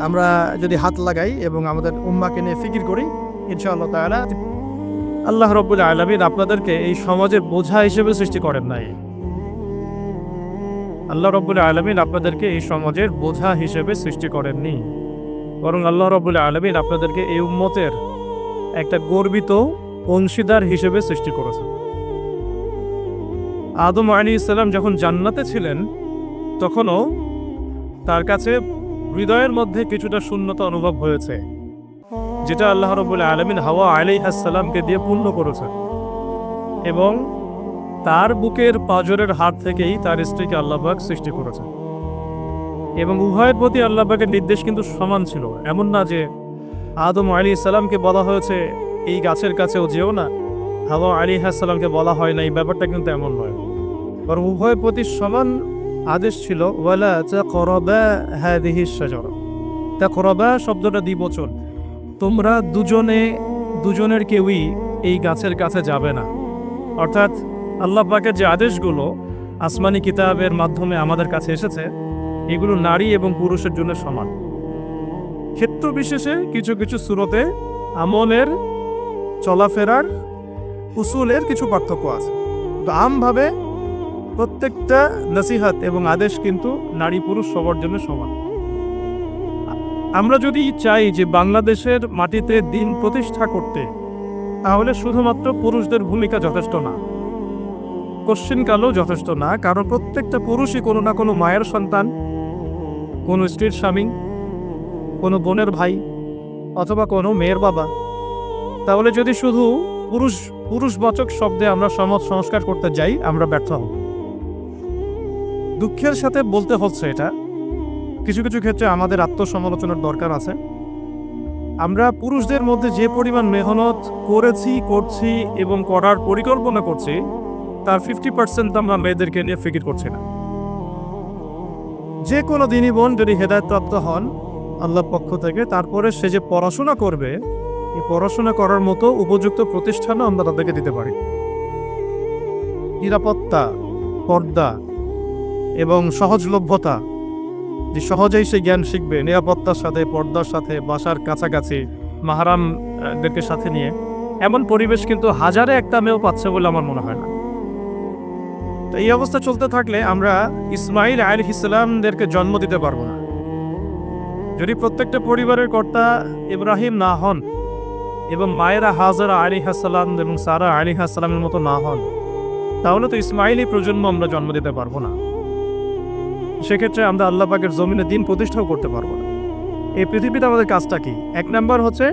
আমরা যদি হাত লাগাই এবং আমাদের উম্মাকে নিয়ে ফিকির করি, ইনশাআল্লাহ তাআলা আল্লাহ রাব্বুল আলামিন আপনাদেরকে এই সমাজের বোঝা হিসেবে সৃষ্টি করেন নাই। আল্লাহ রাব্বুল আলামিন আপনাদেরকে এই সমাজের বোঝা হিসেবে সৃষ্টি করেননি, বরং আল্লাহ রাব্বুল আলামিন আপনাদেরকে এই উম্মতের একটা গর্বিত অংশীদার হিসেবে সৃষ্টি করেছেন। আদম আলাইহিস সালাম যখন জান্নাতে ছিলেন, তখনও তার কাছে হৃদয়ের মধ্যে কিছুটা শূন্যতা অনুভব হয়েছে, যেটা আল্লাহ রাব্বুল আলামিন হাওয়া আলাইহিস সালামকে দিয়ে পূর্ণ করেছেন। এবং তার বুকের পাঁজরের হাড় থেকেই তার স্ত্রীকে আল্লাহ পাক সৃষ্টি করেছেন। এবং উভয়ের প্রতি আল্লাহ পাকের নির্দেশ কিন্তু সমান ছিল। এমন না যে আদম আলাইহিস সালামকে বলা হয়েছে এই গাছের কাছেও যেও না, হাওয়া আলাইহিস সালামকে বলা হয় না, এই ব্যাপারটা কিন্তু এমন নয়। বরং উভয়ের প্রতি সমান আদেশ ছিল, ওয়ালা তাকরাবা হাযিহিশ শাজারা। তাকরাবা শব্দটা দ্বিবচন, তোমরা দুজনের কেউই এই গাছের কাছে যাবে না। অর্থাৎ আল্লাহ পাকের যে আদেশগুলো আসমানি কিতাবের মাধ্যমে আমাদের কাছে এসেছে, এগুলো নারী এবং পুরুষের জন্য সমান। ক্ষেত্র বিশেষে কিছু কিছু সূরতে আমলের, চলাফেরার, উসুলের কিছু পার্থক্য আছে। তো আমভাবে প্রত্যেকটা নসিহত এবং আদেশ কিন্তু নারী পুরুষ সবার জন্য সমান। আমরা যদি চাই যে বাংলাদেশের মাটিতে দিন প্রতিষ্ঠা করতে, তাহলে শুধুমাত্র পুরুষদের ভূমিকা যথেষ্ট না, কোশ্চিনকালও যথেষ্ট না। কারণ প্রত্যেকটা পুরুষই কোনো না কোনো মায়ের সন্তান, কোনো স্ত্রীর স্বামী, কোনো বোনের ভাই, অথবা কোনো মেয়ের বাবা। তাহলে যদি শুধু পুরুষবাচক শব্দে আমরা সমাজ সংস্কার করতে যাই, আমরা ব্যর্থ হব। দুঃখের সাথে বলতে হচ্ছে, এটা কিছু কিছু ক্ষেত্রে আমাদের আত্মসমালোচনার দরকার আছে। আমরা পুরুষদের মধ্যে যে পরিমাণ মেহনত করছি এবং করার পরিকল্পনা করছি, তার 50% আমরা মেয়েদেরকে নিয়ে ফিকির করছি না। যে কোনো দিনী বোন যদি হেদায়েতপ্রাপ্ত হন আল্লাহর পক্ষ থেকে, তারপরে সে যে পড়াশোনা করবে, এই পড়াশোনা করার মতো উপযুক্ত প্রতিষ্ঠানও আমরা তাদেরকে দিতে পারি। নিরাপত্তা, পর্দা এবং সহজলভ্যতা, যে সহজেই সে জ্ঞান শিখবে, নিরাপত্তার সাথে, পর্দার সাথে, বাসার কাছাকাছি, মাহরামদেরকে সাথে নিয়ে, এমন পরিবেশ কিন্তু হাজারে একটা মেয়েও পাচ্ছে বলে আমার মনে হয় না। তো এই অবস্থা চলতে থাকলে আমরা ইসমাইল আলাইহিস সালামদেরকে জন্ম দিতে পারবো না। যদি প্রত্যেকটা পরিবারের কর্তা ইব্রাহিম না হন এবং মায়েরা হাজারা আলাইহিস সালাম এবং সারা আলাইহিস সালামের মতো না হন, তাহলে তো ইসমাইলি প্রজন্ম আমরা জন্ম দিতে পারবো না। সেক্ষেত্রে আমরা আল্লাহ পাকের জমিনে দিন প্রতিষ্ঠাও করতে পারবো না। এই পৃথিবীতে আমাদের কাজটা কি? 1 নাম্বার হচ্ছে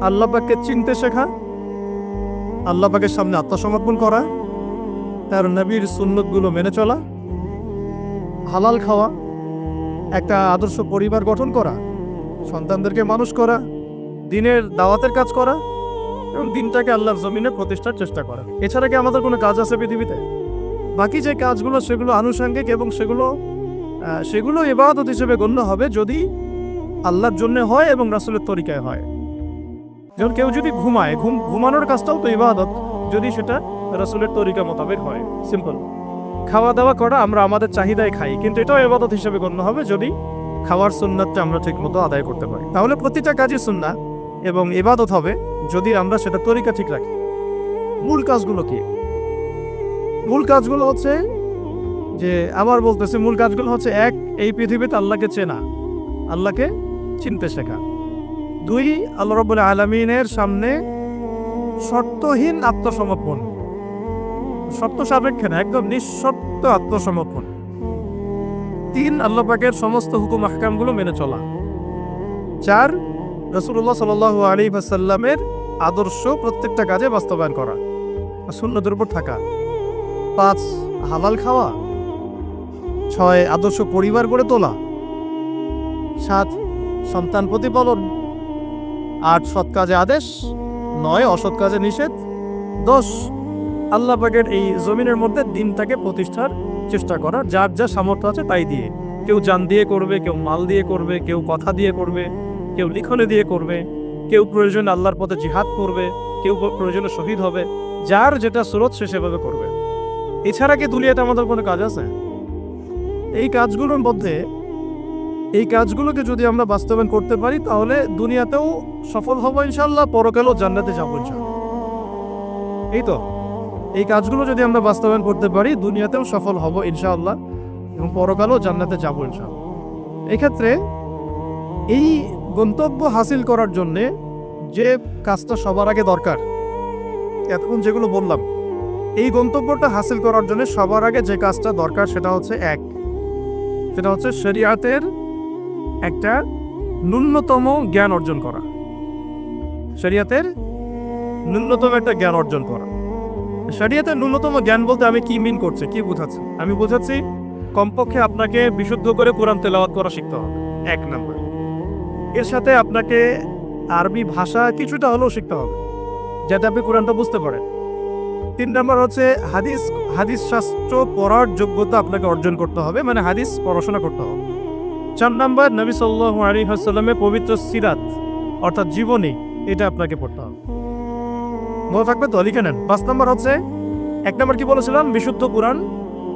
আল্লাহ পাককে চিনতে শেখা, আল্লাহ পাকের সামনে আত্মসমর্পণ করা, তার নবীর সুন্নতগুলো মেনে চলা, হালাল খাওয়া, একটা আদর্শ পরিবার গঠন করা, সন্তানদেরকে মানুষ করা, দিনের দাওয়াতের কাজ করা এবং দিনটাকে আল্লাহর জমিনে প্রতিষ্ঠার চেষ্টা করা। এছাড়া কি আমাদের কোনো কাজ আছে পৃথিবীতে? বাকি যে কাজগুলো সেগুলো আনুষঙ্গিক এবং সেগুলো ইবাদত হিসেবে গণ্য হবে যদি আল্লাহর জন্য হয় এবং রাসূলের তরিকায় হয়। যেমন কেউ যদি ঘুমায়, ঘুমানোর কাজটাও তো ইবাদত, যদি সেটা রাসূলের তরিকা মোতাবেক হয়। সিম্পল। খাওয়া দাওয়া করা আমরা আমাদের চাহিদায় খাই, কিন্তু এটাও ইবাদত হিসেবে গণ্য হবে যদি খাওয়ার সুন্নাতটা আমরা ঠিকমতো আদায় করতে পারি। তাহলে প্রতিটা কাজই সুন্নাত এবং ইবাদত হবে যদি আমরা সেটা তরিকা ঠিক রাখি। মূল কাজগুলো কি? মূল কাজগুলো হচ্ছে মূল কাজগুলো হচ্ছে 1, এই পৃথিবীতে আল্লাহকে চেনা, আল্লাহকে চিনতে শেখা। 2, আল্লাহ রাব্বুল আলামিনের সামনে শর্তহীন আত্মসমর্পণ, শর্ত সাপেক্ষে না, একদম নিঃশর্ত আত্মসমর্পণ। 3, আল্লাহ পাকের সমস্ত হুকুম আহকামগুলো মেনে চলা। 4, রাসূলুল্লাহ সাল্লাল্লাহু আলাইহি ওয়াসাল্লামের আদর্শ প্রত্যেকটা কাজে বাস্তবায়ন করা, সুন্নতের উপর থাকা। 5, হালাল খাওয়া। 6 আদর্শ পরিবার গড়ে তোলা, 7 সন্তান প্রতিপালন, 8 সৎ কাজে আদেশ, 9 অসৎ কাজে নিষেধ, 10 আল্লাহ পাকের এই জমিনের মধ্যে দিনটাকে প্রতিষ্ঠার চেষ্টা করা, যার যা সামর্থ্য আছে তাই দিয়ে। কেউ জান দিয়ে করবে, কেউ মাল দিয়ে করবে, কেউ কথা দিয়ে করবে, কেউ লিখনে দিয়ে করবে, কেউ প্রয়োজনে আল্লাহর পথে জিহাদ করবে, কেউ প্রয়োজনে শহীদ হবে, যার যেটা স্রোত সে সেভাবে করবে। এছাড়া কি দুনিয়াতে আমাদের কোনো কাজ আছে? এই কাজগুলোর মধ্যে এই কাজগুলোকে যদি আমরা বাস্তবায়ন করতে পারি তাহলে দুনিয়াতেও সফল হব ইনশাআল্লাহ, পরকালেও জান্নাতে যাবো ইনশাআল্লাহ। এই তো এই কাজগুলো যদি আমরা বাস্তবায়ন করতে পারি দুনিয়াতেও সফল হব ইনশাআল্লাহ এবং পরকালেও জান্নাতে যাবো ইনশাআল্লাহ। এক্ষেত্রে এই গন্তব্য হাসিল করার জন্যে যে কাজটা সবার আগে দরকার, এতক্ষণ যেগুলো বললাম, এই গন্তব্যটা হাসিল করার জন্য সবার আগে যে কাজটা দরকার সেটা হচ্ছে শরিয়াতের একটা ন্যূনতম জ্ঞান অর্জন করা। শরিয়াতের ন্যূনতম একটা জ্ঞান অর্জন করা। শরিয়াতের ন্যূনতম জ্ঞান বলতে আমি কি মিন করছি, কি বোঝাচ্ছি? আমি বোঝাচ্ছি কমপক্ষে আপনাকে বিশুদ্ধ করে কোরআন তেলাওয়াত করা শিখতে হবে, 1 নম্বর। এর সাথে আপনাকে আরবি ভাষা কিছুটা হলেও শিখতে হবে যাতে আপনি কোরআনটা বুঝতে পারেন। 3 নম্বর হচ্ছে হাদিস শাস্ত্র পড়ার যোগ্যতা আপনাকে অর্জন করতে হবে, মানে হাদিস পড়াশোনা করতে হবে। 4 নম্বর নবী সাল্লাল্লাহু আলাইহি ওয়াসাল্লামের পবিত্র সিরাত অর্থাৎ জীবনী, এটা আপনাকে পড়তে হবে। মনে থাকবে তো, লিখে নেন। 5 নম্বর হচ্ছে 1 নম্বর কি বলেছিলাম? বিশুদ্ধ কোরআন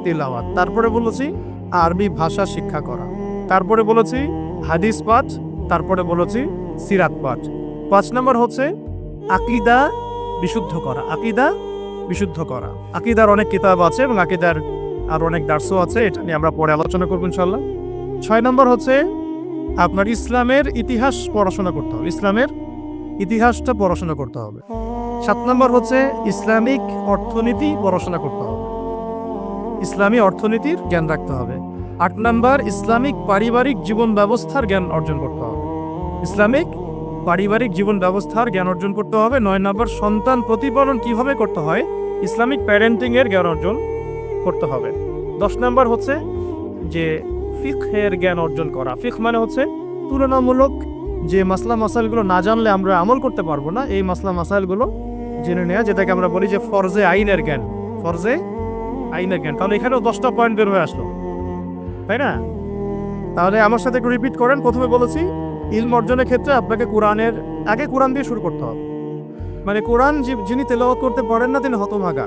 তিলাওয়াত। তারপরে বলেছি আরবি ভাষা শিক্ষা করা, তারপরে বলেছি হাদিস পাঠ, তারপরে বলেছি সিরাত পাঠ। 5 নম্বর হচ্ছে আকীদা বিশুদ্ধ করা। আকীদার অনেক কিতাব আছে এবং আকীদার আর অনেক দার্সও আছে, এটা নিয়ে আমরা পরে আলোচনা করব ইনশাআল্লাহ। 6 নম্বর হচ্ছে আপনার ইসলামের ইতিহাস পড়াশোনা করতে হবে, ইসলামের ইতিহাসটা পড়াশোনা করতে হবে। 7 নম্বর হচ্ছে ইসলামিক অর্থনীতি পড়াশোনা করতে হবে, ইসলামী অর্থনীতির জ্ঞান রাখতে হবে। 8 নম্বর ইসলামিক পারিবারিক জীবন ব্যবস্থার জ্ঞান অর্জন করতে হবে, ইসলামিক পারিবারিক জীবন ব্যবস্থার জ্ঞান অর্জন করতে হবে। 9 নম্বর সন্তান প্রতিপালন কিভাবে করতে হয়, ইসলামিক প্যারেন্টিং এর জ্ঞান অর্জন করতে হবে। 10 নম্বর হচ্ছে যে ফিকহের জ্ঞান অর্জন করা। ফিকহ মানে হচ্ছে তুলনামূলক যে মাসলা মাসাইলগুলো না জানলে আমরা আমল করতে পারবো না, এই মাসলা মাসাইলগুলো জেনে নেওয়া, যেটাকে আমরা বলি যে ফরজে আইনের জ্ঞান। তাহলে এখানেও 10টা পয়েন্ট বের হয়ে আসলো, তাই না? তাহলে আমার সাথে একটু রিপিট করেন। প্রথমে বলেছি ইলম অর্জনের ক্ষেত্রে আপনাকে কোরআন দিয়ে শুরু করতে হবে। মানে কোরআন যিনি তেলাওয়াত করতে পারেন না তিনি হতভাগা।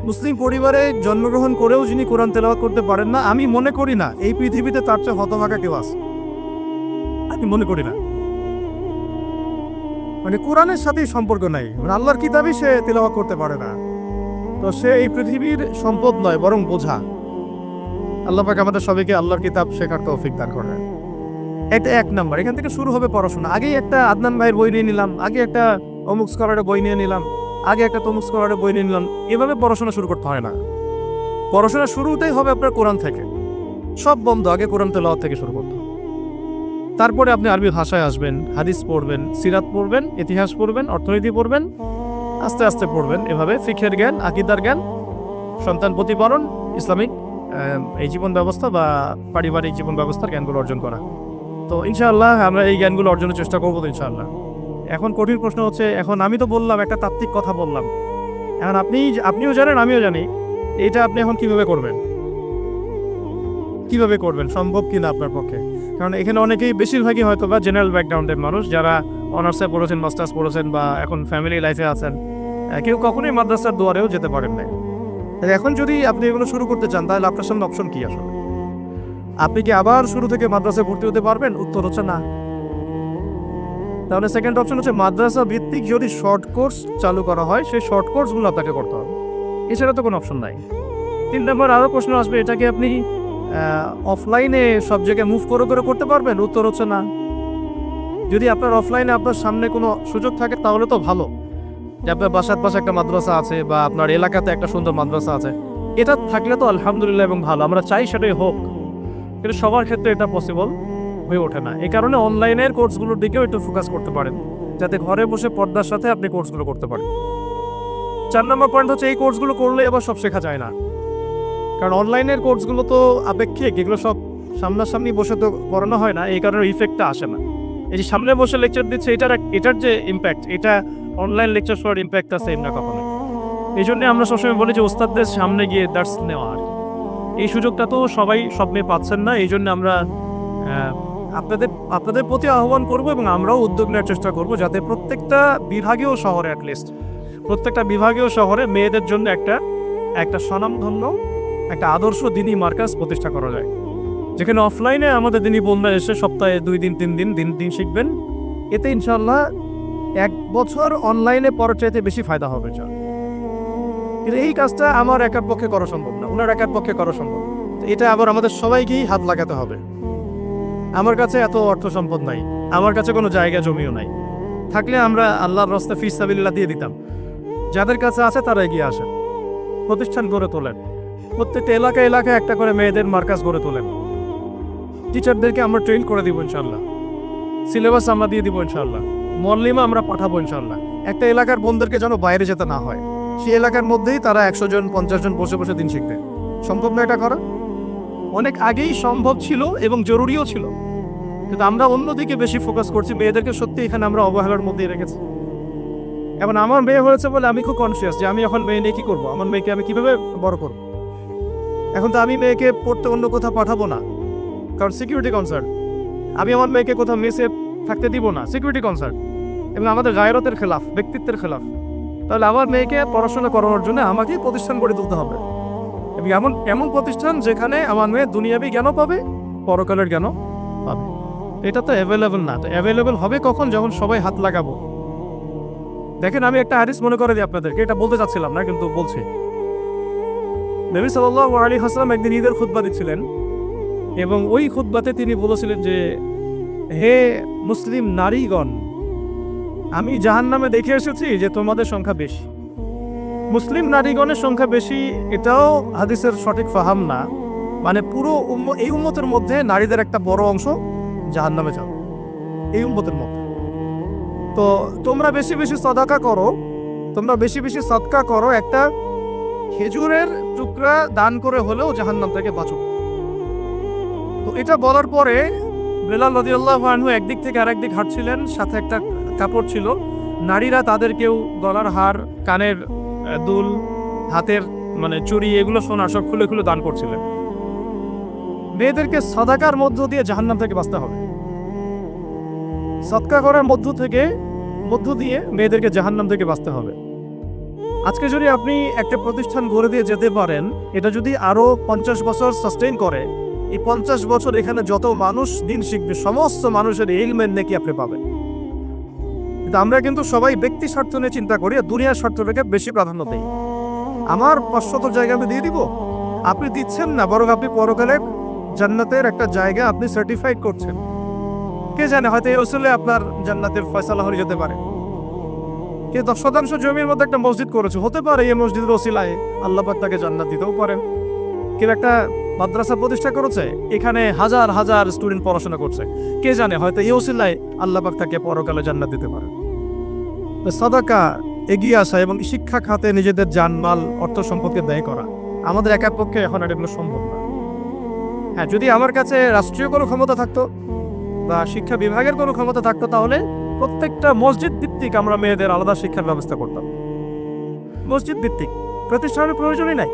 মুসলিম পরিবারে জন্মগ্রহণ করেও যিনি কোরআন তেলাওয়াত করতে পারেন না, আমি মনে করি না এই পৃথিবীতে তার চেয়ে হতভাগা কেউ আছে, আমি মনে করি না। মানে কোরআনের সাথেই সম্পর্ক নাই, মানে আল্লাহর কিতাবই সে তেলাওয়াত করতে পারে না, তো সে এই পৃথিবীর সম্পদ নয় বরং বোঝা। আল্লাহ পাক আমাদের সবাইকে আল্লাহর কিতাব শেখার তৌফিক দান করেন। এটা 1 নম্বর। এখান থেকে শুরু হবে পড়াশোনা। আগেই একটা আদনান ভাইয়ের বই নিয়ে নিলাম, আগে একটা অমুক স্কলারের বই নিয়ে নিলাম, আগে একটা তমুক স্কলারের বই নিয়ে নিলাম, এভাবে পড়াশোনা শুরু করতে হয় না। পড়াশোনা শুরুতেই হবে আপনার কোরআন থেকে। সব বন্ধ, আগে কোরআন তেলাওয়াত থেকে শুরু করতে হবে। তারপরে আপনি আরবি ভাষায় আসবেন, হাদিস পড়বেন, সিরাত পড়বেন, ইতিহাস পড়বেন, অর্থনীতি পড়বেন, আস্তে আস্তে পড়বেন। এভাবে ফিকহের জ্ঞান, আকীদার জ্ঞান, সন্তান প্রতিপালন, ইসলামিক এই জীবন ব্যবস্থা বা পারিবারিক জীবন ব্যবস্থার জ্ঞানগুলো অর্জন করা। তো ইনশাআল্লাহ আমরা এই জ্ঞানগুলো অর্জনের চেষ্টা করবো তো ইনশাআল্লাহ। এখন কঠিন প্রশ্ন হচ্ছে, এখন আমি তো বললাম একটা তাত্ত্বিক কথা বললাম, এখন আপনিও জানেন আমিও জানি, এটা আপনি এখন কিভাবে করবেন, সম্ভব কিনা আপনার পক্ষে? কারণ এখানে অনেকেই, বেশিরভাগই হয়তো বা জেনারেল ব্যাকগ্রাউন্ডের মানুষ, যারা অনার্সে পড়েছেন, মাস্টার্স পড়েছেন বা এখন ফ্যামিলি লাইফে আছেন, কেউ কখনোই মাদ্রাসার দুয়ারেও যেতে পারেন না। এখন যদি আপনি এগুলো শুরু করতে চান তাহলে আপনার সামনে অপশন কি আসলে? আপনি কি আবার শুরু থেকে মাদ্রাসায় ভর্তি হতে পারবেন? উত্তর হচ্ছে না। তাহলে সেকেন্ড অপশন হচ্ছে মাদ্রাসা ভিত্তিক যদি শর্ট কোর্স চালু করা হয়, সেই শর্ট কোর্সগুলো আপনাকে করতে হবে, এছাড়া তো কোনো অপশন নাই। 3 নম্বর আরও প্রশ্ন আসবে, এটাকে আপনি অফলাইনে সব জায়গায় মুভ করে করতে পারবেন? উত্তর হচ্ছে না। যদি আপনার অফলাইনে আপনার সামনে কোনো সুযোগ থাকে তাহলে তো ভালো, যে আপনার বাসার পাশে একটা মাদ্রাসা আছে বা আপনার এলাকাতে একটা সুন্দর মাদ্রাসা আছে, এটা থাকলে তো আলহামদুলিল্লাহ এবং ভালো, আমরা চাই সেটাই হোক। কিন্তু সবার ক্ষেত্রে এটা পসিবল হয়ে ওঠে না। এই কারণে অনলাইনের কোর্সগুলোর দিকেও একটু ফোকাস করতে পারেন, যাতে ঘরে বসে পর্দার সাথে আপনি কোর্সগুলো করতে পারেন। 4 নম্বর পয়েন্ট হচ্ছে এই কোর্সগুলো করলে এবার সব শেখা যায় না। কারণ অনলাইনের কোর্সগুলো তো আপেক্ষিক, এগুলো সব সামনাসামনি বসে তো করানো হয় না, এই কারণে ইফেক্টটা আসে না। এই যে সামনে বসে লেকচার দিচ্ছে এটার যে ইম্প্যাক্ট, এটা অনলাইন লেকচার শোনার ইম্প্যাক্টটা সেম না কখনো। এই জন্য আমরা সবসময় বলি যে ওস্তাদদের সামনে গিয়ে দার্স নেওয়া আর কি। এই সুযোগটা তো সবাই সব মেয়ে পাচ্ছেন না, এই জন্য আমরা আপনাদের প্রতি আহ্বান করব এবং আমরাও উদ্যোগ নেওয়ার চেষ্টা করব যাতে প্রত্যেকটা বিভাগীয় শহরে অ্যাটলিস্ট প্রত্যেকটা বিভাগীয় শহরে মেয়েদের জন্য একটা স্বনামধন্য একটা আদর্শ দিনী মার্কাজ প্রতিষ্ঠা করা যায়, যেখানে অফলাইনে আমাদের দিনী বোনরা এসে সপ্তাহে 2 দিন 3 দিন দিন শিখবেন। এতে ইনশাল্লাহ 1 বছর অনলাইনে পড়ার চাইতে বেশি ফায়দা হবে। কিন্তু এই কাজটা আমার একার পক্ষে করা সম্ভব না, ওনার একার পক্ষে করা সম্ভব। এটা আবার আমাদের সবাইকেই হাত লাগাতে হবে। আমার কাছে এত অর্থ সম্পদ নাই, আমার কাছে কোনো জায়গা জমিও নাই, থাকলে আমরা আল্লাহর রাস্তায় ফি সাবিলিল্লাহ দিয়ে দিতাম। যাদের কাছে আছে তারা এগিয়ে আসেন, প্রতিষ্ঠান গড়ে তোলেন, প্রত্যেকটা এলাকায় একটা করে মেয়েদের মার্কাজ গড়ে তোলেন। টিচারদেরকে আমরা ট্রেন করে দিব ইনশাল্লাহ, সিলেবাস আমরা দিয়ে দিব ইনশাল্লাহ, মল্লিমা আমরা পাঠাবো ইনশাল্লাহ। একটা এলাকার বোনদেরকে যেন বাইরে যেতে না হয়, সেই এলাকার মধ্যেই তারা 100 জন 50 জন বসে বসে দিন শিখবে। সম্ভব না এটা করা? অনেক আগেই সম্ভব ছিল এবং জরুরিও ছিল, কিন্তু আমরা অন্যদিকে বেশি ফোকাস করছি। মেয়েদেরকে সত্যি এখানে আমরা অবহেলার মধ্যেই রেখেছি। এখন আমার মেয়ে হয়েছে বলে আমি খুব কনসিয়াস যে আমি এখন মেয়ে নিয়ে কী করবো, আমার মেয়েকে আমি কীভাবে বড় করবো। এখন তো আমি মেয়েকে পড়তে অন্য কোথাও পাঠাবো না, কারণ সিকিউরিটি কনসার্ন। আমি আমার মেয়েকে কোথাও মেসে থাকতে দিব না, সিকিউরিটি কনসার্ন, এবং আমাদের গায়রতের খেলাফ, ব্যক্তিত্বের খেলাফ। তাহলে আমার মেয়েকে পড়াশোনা করানোর জন্য আমাকেই প্রতিষ্ঠান গড়ে তুলতে হবে, এবং এমন প্রতিষ্ঠান যেখানে আমার মেয়ে দুনিয়াবি জ্ঞানও পাবে, পরকালের জ্ঞানও পাবে। এটা তো অ্যাভেলেবল না। তো অ্যাভেলেবল হবে কখন? যখন সবাই হাত লাগাবো। দেখেন, আমি একটা হাদিস মনে করে দিই আপনাদেরকে, এটা বলতে চাচ্ছিলাম না কিন্তু বলছি। নবী সাল্লাল্লাহু আলাইহি ওয়াসাল্লাম একদিন ঈদের খুতবা দিচ্ছিলেন, এবং ওই খুতবাতে তিনি বলেছিলেন যে, হে মুসলিম নারীগণ, আমি জাহান্নামে দেখে এসেছি যে তোমাদের সংখ্যা বেশি। মুসলিম নারীগণের সংখ্যা বেশি, এটাও হাদিসের সঠিক ফাহাম না। মানে পুরো এই উম্মতের মধ্যে নারীদের একটা বড় অংশ জাহান্নামে যাবে, এই উম্মতের মধ্যে। তো তোমরা বেশি বেশি সাদাকা করো, তোমরা বেশি বেশি সদকা করো, একটা খেজুরের টুকরা দান করে হলেও জাহান্নাম থেকে বাঁচো। তো এটা বলার পরে বেলাল রাদিয়াল্লাহু আনহু একদিক থেকে আরেক দিক হাঁটছিলেন, সাথে একটা কাপড় ছিল। নারীরা তাদের কেউ গলার হার, কানের দুল, হাতের চুড়ি, এগুলো সোনা সব খুলে খুলে দান করছিলেন। মেয়েদেরকে সাদাকার মধ্য দিয়ে জাহান্নাম থেকে বাঁচতে হবে, সদকা করার মধ্য দিয়ে মেয়েদেরকে জাহান্নাম থেকে বাঁচতে হবে। আজকে যদি আপনি একটা প্রতিষ্ঠান গড়ে দিয়ে যেতে পারেন, এটা যদি আরো 50 বছর সাস্টেইন করে, এই 50 বছর এখানে যত মানুষ দিন শিখবে, সমস্ত মানুষের ইলমের নেকি আপনি পাবেন। কিন্তু আমরা কিন্তু সবাই ব্যক্তি স্বার্থ নিয়ে চিন্তা করি, আর দুনিয়ার স্বার্থটাকে বেশি প্রাধান্য দেই। আমার 500 জায়গা আমি দিয়ে দিব, আপনি দিচ্ছেন না, বরং আপনি পরকালের জান্নাতের একটা জায়গা আপনি সার্টিফাইড করছেন। কে জানে, হয়তো এই ওসিলায় আপনার জান্নাতের ফয়সালা হয়ে যেতে পারে। কে 10% জমির মধ্যে একটা মসজিদ করেছে, হতে পারে এই মসজিদের ওসিলায় আল্লাহ পাক তাকে জান্নাত দিতেও পারেন। কেউ একটা মাদ্রাসা প্রতিষ্ঠা করেছে, এখানে হাজার হাজার স্টুডেন্ট পড়াশোনা করছে, কে জানে হয়তো এই ওসিলায় আল্লাহ পাক তাকে পরকালে জান্নাত দিতে পারে। সাদাকা, এগিয়ে আসা এবং শিক্ষা খাতে নিজেদের জানমাল, অর্থ সম্পদকে ব্যয় করা আমাদের একার পক্ষে এখন আর এগুলো সম্ভব না। হ্যাঁ, যদি আমার কাছে রাষ্ট্রীয় কোনো ক্ষমতা থাকতো বা শিক্ষা বিভাগের কোনো ক্ষমতা থাকতো, তাহলে প্রত্যেকটা মসজিদ ভিত্তিক আমরা মেয়েদের আলাদা শিক্ষার ব্যবস্থা করতাম। মসজিদ ভিত্তিক প্রতিষ্ঠানের প্রয়োজনই নাই,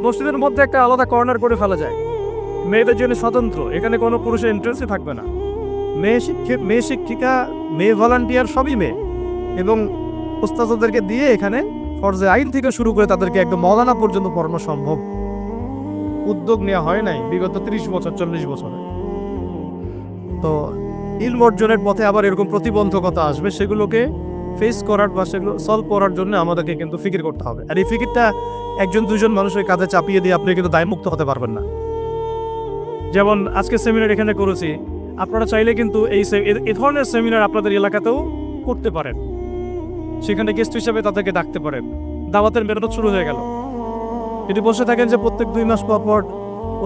মসজিদের মধ্যে একটা আলাদা কর্নার করে ফেলা যায়, মেয়েদের জন্য স্বতন্ত্র, এখানে কোনো পুরুষের এন্ট্রেন্সই থাকবে না। মেয়ে শিক্ষিকা, মেয়ে ভলান্টিয়ার সবই মেয়ে, এবং ওস্তাদদেরকে দিয়ে এখানে ফরজে আইন থেকে শুরু করে তাদেরকে একদম মওলানা পর্যন্ত পড়ানো সম্ভব। উদ্যোগ নেওয়া হয় নাই বিগত 30 বছর 40 বছরে। তো ইলম অর্জনের পথে আবার এরকম প্রতিবন্ধকতা আসবে, সেগুলোকে ফেস করার বা সেগুলো সলভ করার জন্য আমাদেরকে কিন্তু ফিকির করতে হবে। আর এই ফিকিরটা 1-2 মানুষের কাঁধে চাপিয়ে দিয়ে আপনি কিন্তু দায়মুক্ত হতে পারবেন না। যেমন আজকে সেমিনার এখানে করেছি, আপনারা চাইলে কিন্তু এই ধরনের সেমিনার আপনাদের এলাকাতেও করতে পারেন, সেখানে গেস্ট হিসেবে তাদেরকে ডাকতে পারেন। দাওয়াতের মেহনত শুরু হয়ে গেল। যদি বসে থাকেন যে প্রত্যেক 2 মাস পর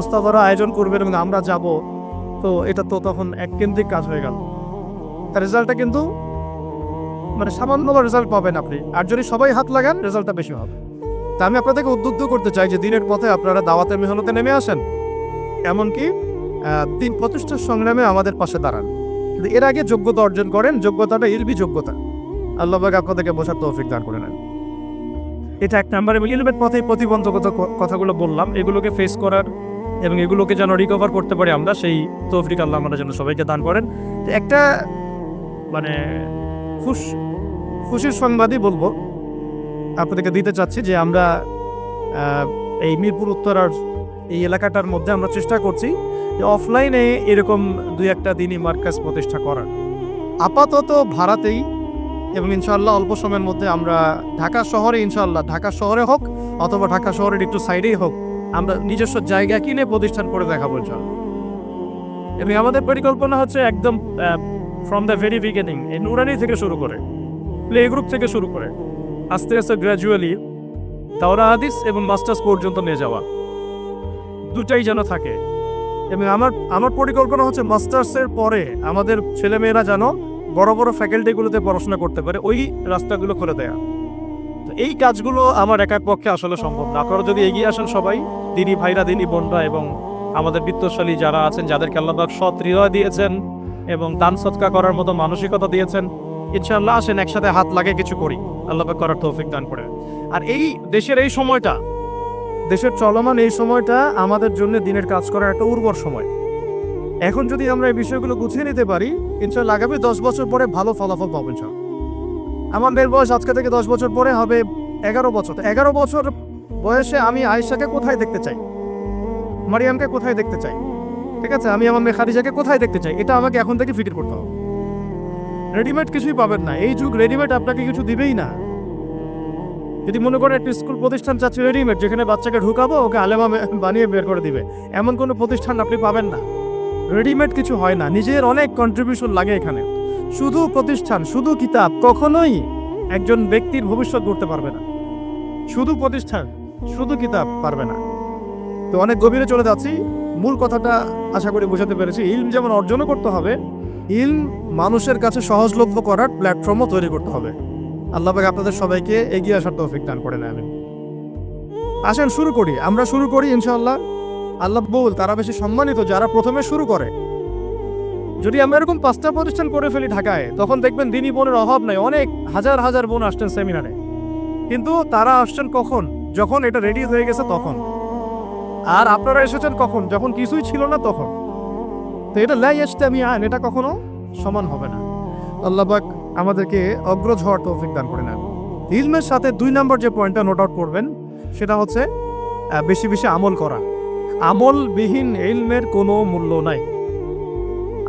ওস্তাদরা আয়োজন করবেন এবং আমরা যাব, তো এটা তো তখন এককেন্দ্রিক কাজ হয়ে গেল। তার রেজাল্টটা কিন্তু সামান্য রেজাল্ট পাবেন আপনি, আর যদি সবাই হাত লাগান রেজাল্টটা বেশি হবে। তা আমি আপনাদেরকে উদ্বুদ্ধ করতে চাই যে দিনের পথে আপনারা দাওয়াতের মেহনতে নেমে আসেন, এমনকি দিন প্রতিষ্ঠার সংগ্রামে আমাদের পাশে দাঁড়ান। কিন্তু এর আগে যোগ্যতা অর্জন করেন, যোগ্যতাটা ইলমি যোগ্যতা। আল্লাহ পাক আপনাদেরকে বোঝার তৌফিক দান করে নেন। এটা এক নম্বরে ইলমের পথে প্রতিবন্ধকতা কথাগুলো বললাম, এগুলোকে ফেস করার এবং এগুলোকে যেন রিকভার করতে পারি আমরা, সেই তৌফিক আল্লাহ আমাদের জন্য সবাইকে দান করেন। একটা মানে খুশির সংবাদই বলবো আপনাদেরকে দিতে চাচ্ছি যে আমরা এই মিরপুর উত্তরার এই এলাকাটার মধ্যে আমরা চেষ্টা করছি যে অফলাইনে এরকম দুই একটা দিনই মার্কাজ প্রতিষ্ঠা করার, আপাতত ভাড়াতেই, এবং ইনশাআল্লাহ অল্প সময়ের মধ্যে আমরা ঢাকা শহরে, ইনশাআল্লাহ ঢাকা শহরে হোক অথবা ঢাকা শহরের একটু সাইডেই হোক, আমরা নিজস্ব জায়গা কিনে প্রতিষ্ঠান করে দেখাবো ইনশাআল্লাহ। এবং আমাদের পরিকল্পনা হচ্ছে একদম ফ্রম দ্য ভেরি বিগিনিং, এই নুরানি থেকে শুরু করে, প্লে গ্রুপ থেকে শুরু করে আস্তে আস্তে গ্র্যাজুয়ালি দাওরা হাদিস এবং মাস্টার্স পর্যন্ত নিয়ে যাওয়া, দুটাই যেন থাকে। এবং আমার পরিকল্পনা হচ্ছে মাস্টার্সের পরে আমাদের ছেলেমেয়েরা যেন বড় বড় ফ্যাকাল্টিগুলোতে পড়াশোনা করতে পারে, ওই রাস্তাগুলো খুলে দেয়া। তো এই কাজগুলো আমার একার পক্ষে আসলে সম্ভব না। আপনারা যদি এগিয়ে আসেন সবাই, দিনী ভাইরা, দিনী বোনরা এবং আমাদের বিত্তশালী যারা আছেন, যাদেরকে আল্লাহ পাক সৎ হৃদয় দিয়েছেন এবং দান সদকা করার মতো মানসিকতা দিয়েছেন, ইনশাআল্লাহ আসেন একসাথে হাত লাগে কিছু করি, আল্লাহ পাক করার তৌফিক দান করে। আর এই দেশের এই সময়টা, দেশের চলমান এই সময়টা আমাদের জন্য দিনের কাজ করার একটা উর্বর সময়। এখন যদি আমরা এই বিষয়গুলো গুছিয়ে নিতে পারি, ইনশাআল্লাহ আগামী 10 বছর পরে ভালো ফলাফল পাবো ইনশাআল্লাহ। আমাদের বয়স আজকে থেকে 10 বছর পরে হবে 11 বছর। 11 বছর বয়সে আমি আয়েশাকে কোথায় দেখতে চাই, মারিয়ামকে কোথায় দেখতে চাই, ঠিক আছে, আমি আমার মেয়ে খাদিজাকে কোথায় দেখতে চাই, এটা আমাকে এখন থেকে ফিকির করতে হবে। রেডিমেড কিছুই পাবেন না, এই যুগ রেডিমেড আপনাকে কিছু দিবেই না। যদি মনে করেন একটা স্কুল প্রতিষ্ঠান চাচ্ছে রেডিমেড, যেখানে বাচ্চাকে ঢুকাবো ওকে আলেমা বানিয়ে বের করে দিবে, এমন কোনো প্রতিষ্ঠান আপনি পাবেন না। রেডিমেড কিছু হয় না, নিজের অনেক কন্ট্রিবিউশন লাগে এখানে। শুধু প্রতিষ্ঠান, শুধু কিতাব কখনোই একজন ব্যক্তির ভবিষ্যৎ গড়তে পারবে না। শুধু প্রতিষ্ঠান, শুধু কিতাব পারবে না। তো অনেক গভীরে চলে যাচ্ছি, মূল কথাটা আশা করি বোঝাতে পেরেছি। ইলম যেমন অর্জনও করতে হবে, ইলম মানুষের কাছে সহজলভ্য করার প্ল্যাটফর্মও তৈরি করতে হবে। আল্লাহ পাক আপনাদের সবাইকে এগিয়ে আসার তৌফিক দান করে নেন। আসেন শুরু করি, আমরা শুরু করি ইনশাআল্লাহ। আল্লাহ বল তারা বেশি সম্মানিত যারা প্রথমে শুরু করে। যদি আমরা এরকম 5টা প্রতিষ্ঠান করে ফেলি ঢাকায়, তখন দেখবেন দিনী বোনের অভাব নাই, অনেক হাজার হাজার বোন আসছেন সেমিনারে। কিন্তু তারা আসছেন কখন? যখন এটা রেডি হয়ে গেছে তখন। আর আপনারা এসেছেন কখন? যখন কিছুই ছিল না তখন। তো এটা লা ইয়াজতামিআন, এটা কখনো সমান হবে না। আল্লাহ পাক আমাদেরকে অগ্রজ হওয়ার তৌফিক দান করে নেন। ইলমের সাথে 2 নম্বর যে পয়েন্টটা নোট আউট করবেন সেটা হচ্ছে বেশি বেশি আমল করা। আমলবিহীন ইলমের কোনো মূল্য নাই।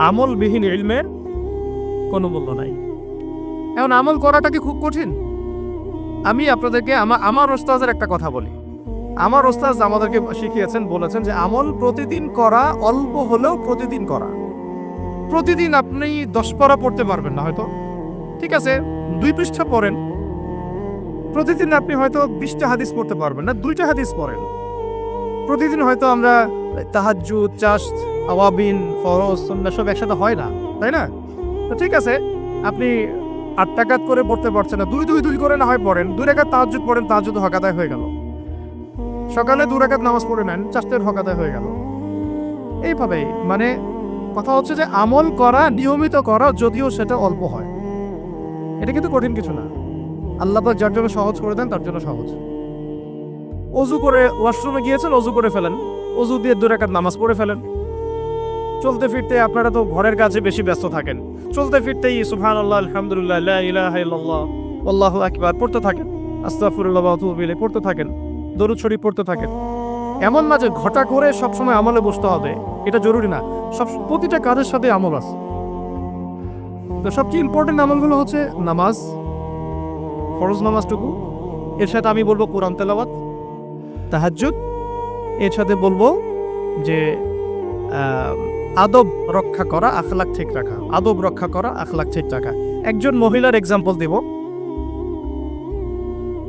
আমলবিহীন ইলমের কোনো মূল্য নাই। এখন আমল করাটা কি খুব কঠিন? আমি আপনাদেরকে আমার ওস্তাদের একটা কথা বলি। আমার ওস্তাদ আমাদেরকে শিখিয়েছেন, বলেছেন যে আমল প্রতিদিন করা, অল্প হলেও প্রতিদিন করা। প্রতিদিন আপনি 10 পারা পড়তে পারবেন না হয়তো, ঠিক আছে, 2 পৃষ্ঠা পড়েন। প্রতিদিন আপনি হয়তো 20টা হাদিস পড়তে পারবেন না, 2টা হাদিস পড়েন। প্রতিদিন হয়তো আমরা তাহাজ্জুদ, চাশত, আওয়াবিন, ফরজ, সুন্নাহ সব একসাথে হয় না, তাই না? তো ঠিক আছে, আপনি 8 রাকাত করে পড়তে পারছেন না, 2 করে না হয় পড়েন। 2 রাকাত তাহাজ্জুদ পড়েন, তাহাজ্জুদ হক আদায় হয়ে গেল। সকালে 2 রাকাত নামাজ পড়ে নেন, চাশতের হক আদায় হয়ে গেল। এইভাবে মানে কথা হচ্ছে যে আমল করা, নিয়মিত করা, যদিও সেটা অল্প হয়, এটা কিন্তু কঠিন কিছু না। আল্লাহ পাক যার জন্য সহজ করে দেন তার জন্য সহজ। অজু করে ওয়াশরুমে গিয়েছেন, অজু করে ফেলেন, অজু দিয়ে 2 রাকাত নামাজ পড়ে ফেলেন। চলতে ফিরতে, আপনারা তো ঘরের কাজে বেশি ব্যস্ত থাকেন, চলতে ফিরতেই সুবহানাল্লাহ, আলহামদুলিল্লাহ, লা ইলাহা ইল্লাল্লাহ, আল্লাহু আকবার পড়তে থাকেন, আস্তাগফিরুল্লাহ ওয়া আতুবু ইলাইহি পড়তে থাকেন, দরুদ শরীফ পড়তে থাকেন। এমন না যে ঘটা করে সবসময় আমলে বসতে হবে, এটা জরুরি না। প্রতিটা কাজের সাথে আমল আছে। তো সবচেয়ে ইম্পর্টেন্ট আমলগুলো হচ্ছে নামাজ, ফরজ নামাজটুকু, এর সাথে আমি বলবো কোরআন তেলাওয়াত, তাহাজ্জুদ, এর সাথে বলবো যে আদব রক্ষা করা, আখলাক ঠিক রাখা। আদব রক্ষা করা, আখলাক ঠিক রাখা। একজন মহিলার এক্সাম্পল দেব,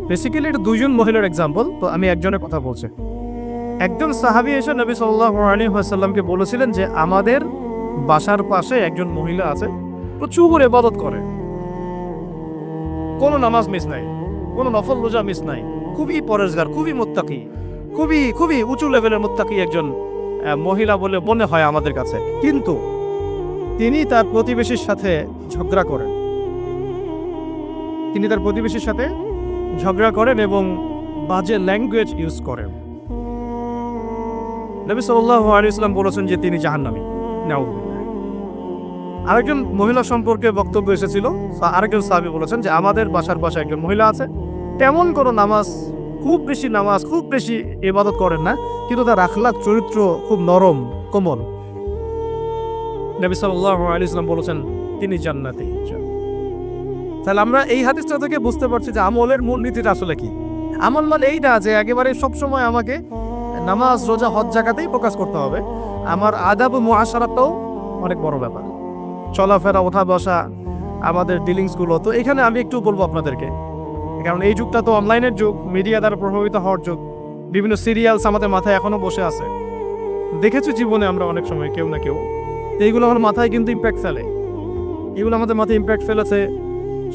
বেসিক্যালি এটা 2 জন মহিলার এক্সাম্পল, তো আমি একজনের কথা বলছি। একজন সাহাবী এসে নবী সাল্লাল্লাহু আলাইহি ওয়াসাল্লামকে বলেছিলেন যে আমাদের বাসার পাশে একজন মহিলা আছে, প্রচুর ইবাদত করে, কোনো নামাজ মিস নাই, কোনো নফল রোজা মিস নাই, খুবই পরেশগার, খুবই মুত্তাকি, খুবই খুবই উঁচু লেভেলের মুত্তাকি একজন মহিলা বলে মনে হয় আমাদের কাছে, কিন্তু তিনি তার প্রতিবেশীর সাথে ঝগড়া করেন। তিনি তার প্রতিবেশীর সাথে ঝগড়া করেন এবং বাজে ল্যাঙ্গুয়েজ ইউজ করেন। নবী সাল্লাল্লাহু আলাইহি ওয়াসাল্লাম বলেছেন যে তিনি জাহান্নামী। নাউযুবিল্লাহ। আরেকজন মহিলা সম্পর্কে বক্তব্য এসেছিল, আরেকজন সাহাবী বলেছেন যে আমাদের বাসার পাশে একজন মহিলা আছে, তেমন কোনো নামাজ, খুব বেশি ইবাদত করেন না, কিন্তু তার আখলাক চরিত্র খুব নরম কোমল। নবী সাল্লাল্লাহু আলাইহি ওয়াসাল্লাম বলেছেন তিনি জান্নাতি। তাহলে আমরা এই হাদিসটা থেকে বুঝতে পারছি যে আমলের মূল নীতিটা আসলে কি। আমল মানে এই না যে একেবারে সবসময় আমাকে নামাজ, রোজা, হজ, জাকাতেই ফোকাস করতে হবে। আমার আদাব ও মুআশারাটাও অনেক বড় ব্যাপার, চলাফেরা, ওঠা বসা, আমাদের ডিলিংসগুলো। তো এখানে আমি একটু বলবো আপনাদেরকে, কারণ এই যুগটা তো অনলাইনের যুগ, মিডিয়া দ্বারা প্রভাবিত হওয়ার যুগ, বিভিন্ন সিরিয়ালস আমাদের মাথায় এখনো বসে আছে। দেখেছি জীবনে আমরা অনেক সময় কেউ না কেউ, এইগুলো আমার মাথায় কিন্তু ইম্প্যাক্ট ফেলে। এগুলো আমাদের মাথায় ইম্প্যাক্ট ফেলেছে,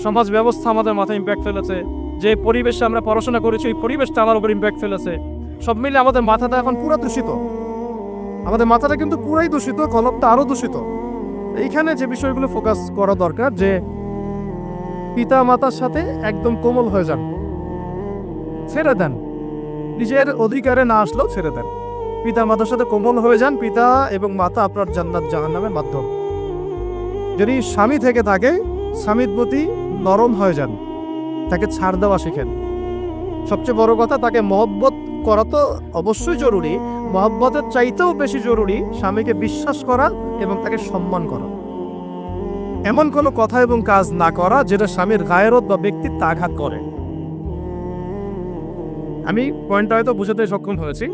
সমাজ ব্যবস্থা আমাদের মাথায় ইম্প্যাক্ট ফেলেছে, যে পরিবেশে আমরা পড়াশোনা করেছি ওই পরিবেশটা আমার উপর ইম্প্যাক্ট ফেলেছে। সব মিলে আমাদের মাথাটা এখন পুরো দূষিত, আমাদের মাথাটা কিন্তু পুরাই দূষিত, কলবটা আরো দূষিত। এইখানে যে বিষয়গুলো ফোকাস করা দরকার, যে পিতা মাতার সাথে একদম কোমল হয়ে যান, ছেড়ে দেন, নিজের অধিকারে না আসলেও ছেড়ে দেন, পিতা মাতার সাথে কোমল হয়ে যান। পিতা এবং মাতা আপনার জান্নাত জাহান্নামের মাধ্যম। যদি স্বামী থেকে থাকে, স্বামীর প্রতি নরম হয়ে যান, তাকে ছাড় দেওয়া শিখেন। সবচেয়ে বড় কথা, তাকে মহব্বত করা তো অবশ্যই জরুরি, মহব্বতের চাইতেও বেশি জরুরি স্বামীকে বিশ্বাস করা এবং তাকে সম্মান করা। এমন কোনো কথা এবং কাজ না করা যেটা স্বামীর গায়রত বা ব্যক্তিত্ব আঘাত করে। আমি পয়েন্টটা হয়তো বুঝাতে সক্ষম হয়েছি।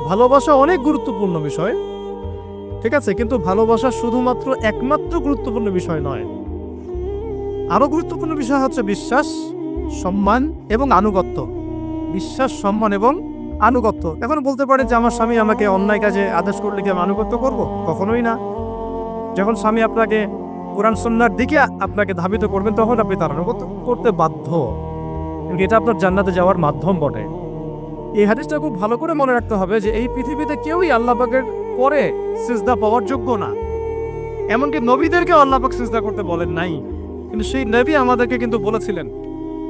ভালোবাসা অনেক গুরুত্বপূর্ণ বিষয়, ঠিক আছে, কিন্তু ভালোবাসা শুধুমাত্র একমাত্র গুরুত্বপূর্ণ বিষয় নয়। আরো গুরুত্বপূর্ণ বিষয় হচ্ছে বিশ্বাস, সম্মান এবং আনুগত্য। বিশ্বাস, সম্মান এবং আনুগত্য। এখন বলতে পারে যে আমার স্বামী আমাকে অন্যায় কাজে আদেশ করলে কি আমি আনুগত্য করবো? কখনোই না। যখন স্বামী আপনাকে কোরআন সুন্নাহর দিকে আপনাকে ধাবিত করবেন, তখন আপনি তার আনুগত্য করতে বাধ্য। এটা আপনার জান্নাতে যাওয়ার মাধ্যম বটে। এই হাদিসটা খুব ভালো করে মনে রাখতে হবে যে এই পৃথিবীতে কেউই আল্লাহ পাকের পরে সিজদা পাওয়ার যোগ্য না। এমনকি নবীদেরকে আল্লাহ পাক সিজদা করতে বলেন নাই, কিন্তু সেই নবী আমাদেরকে কিন্তু বলেছিলেন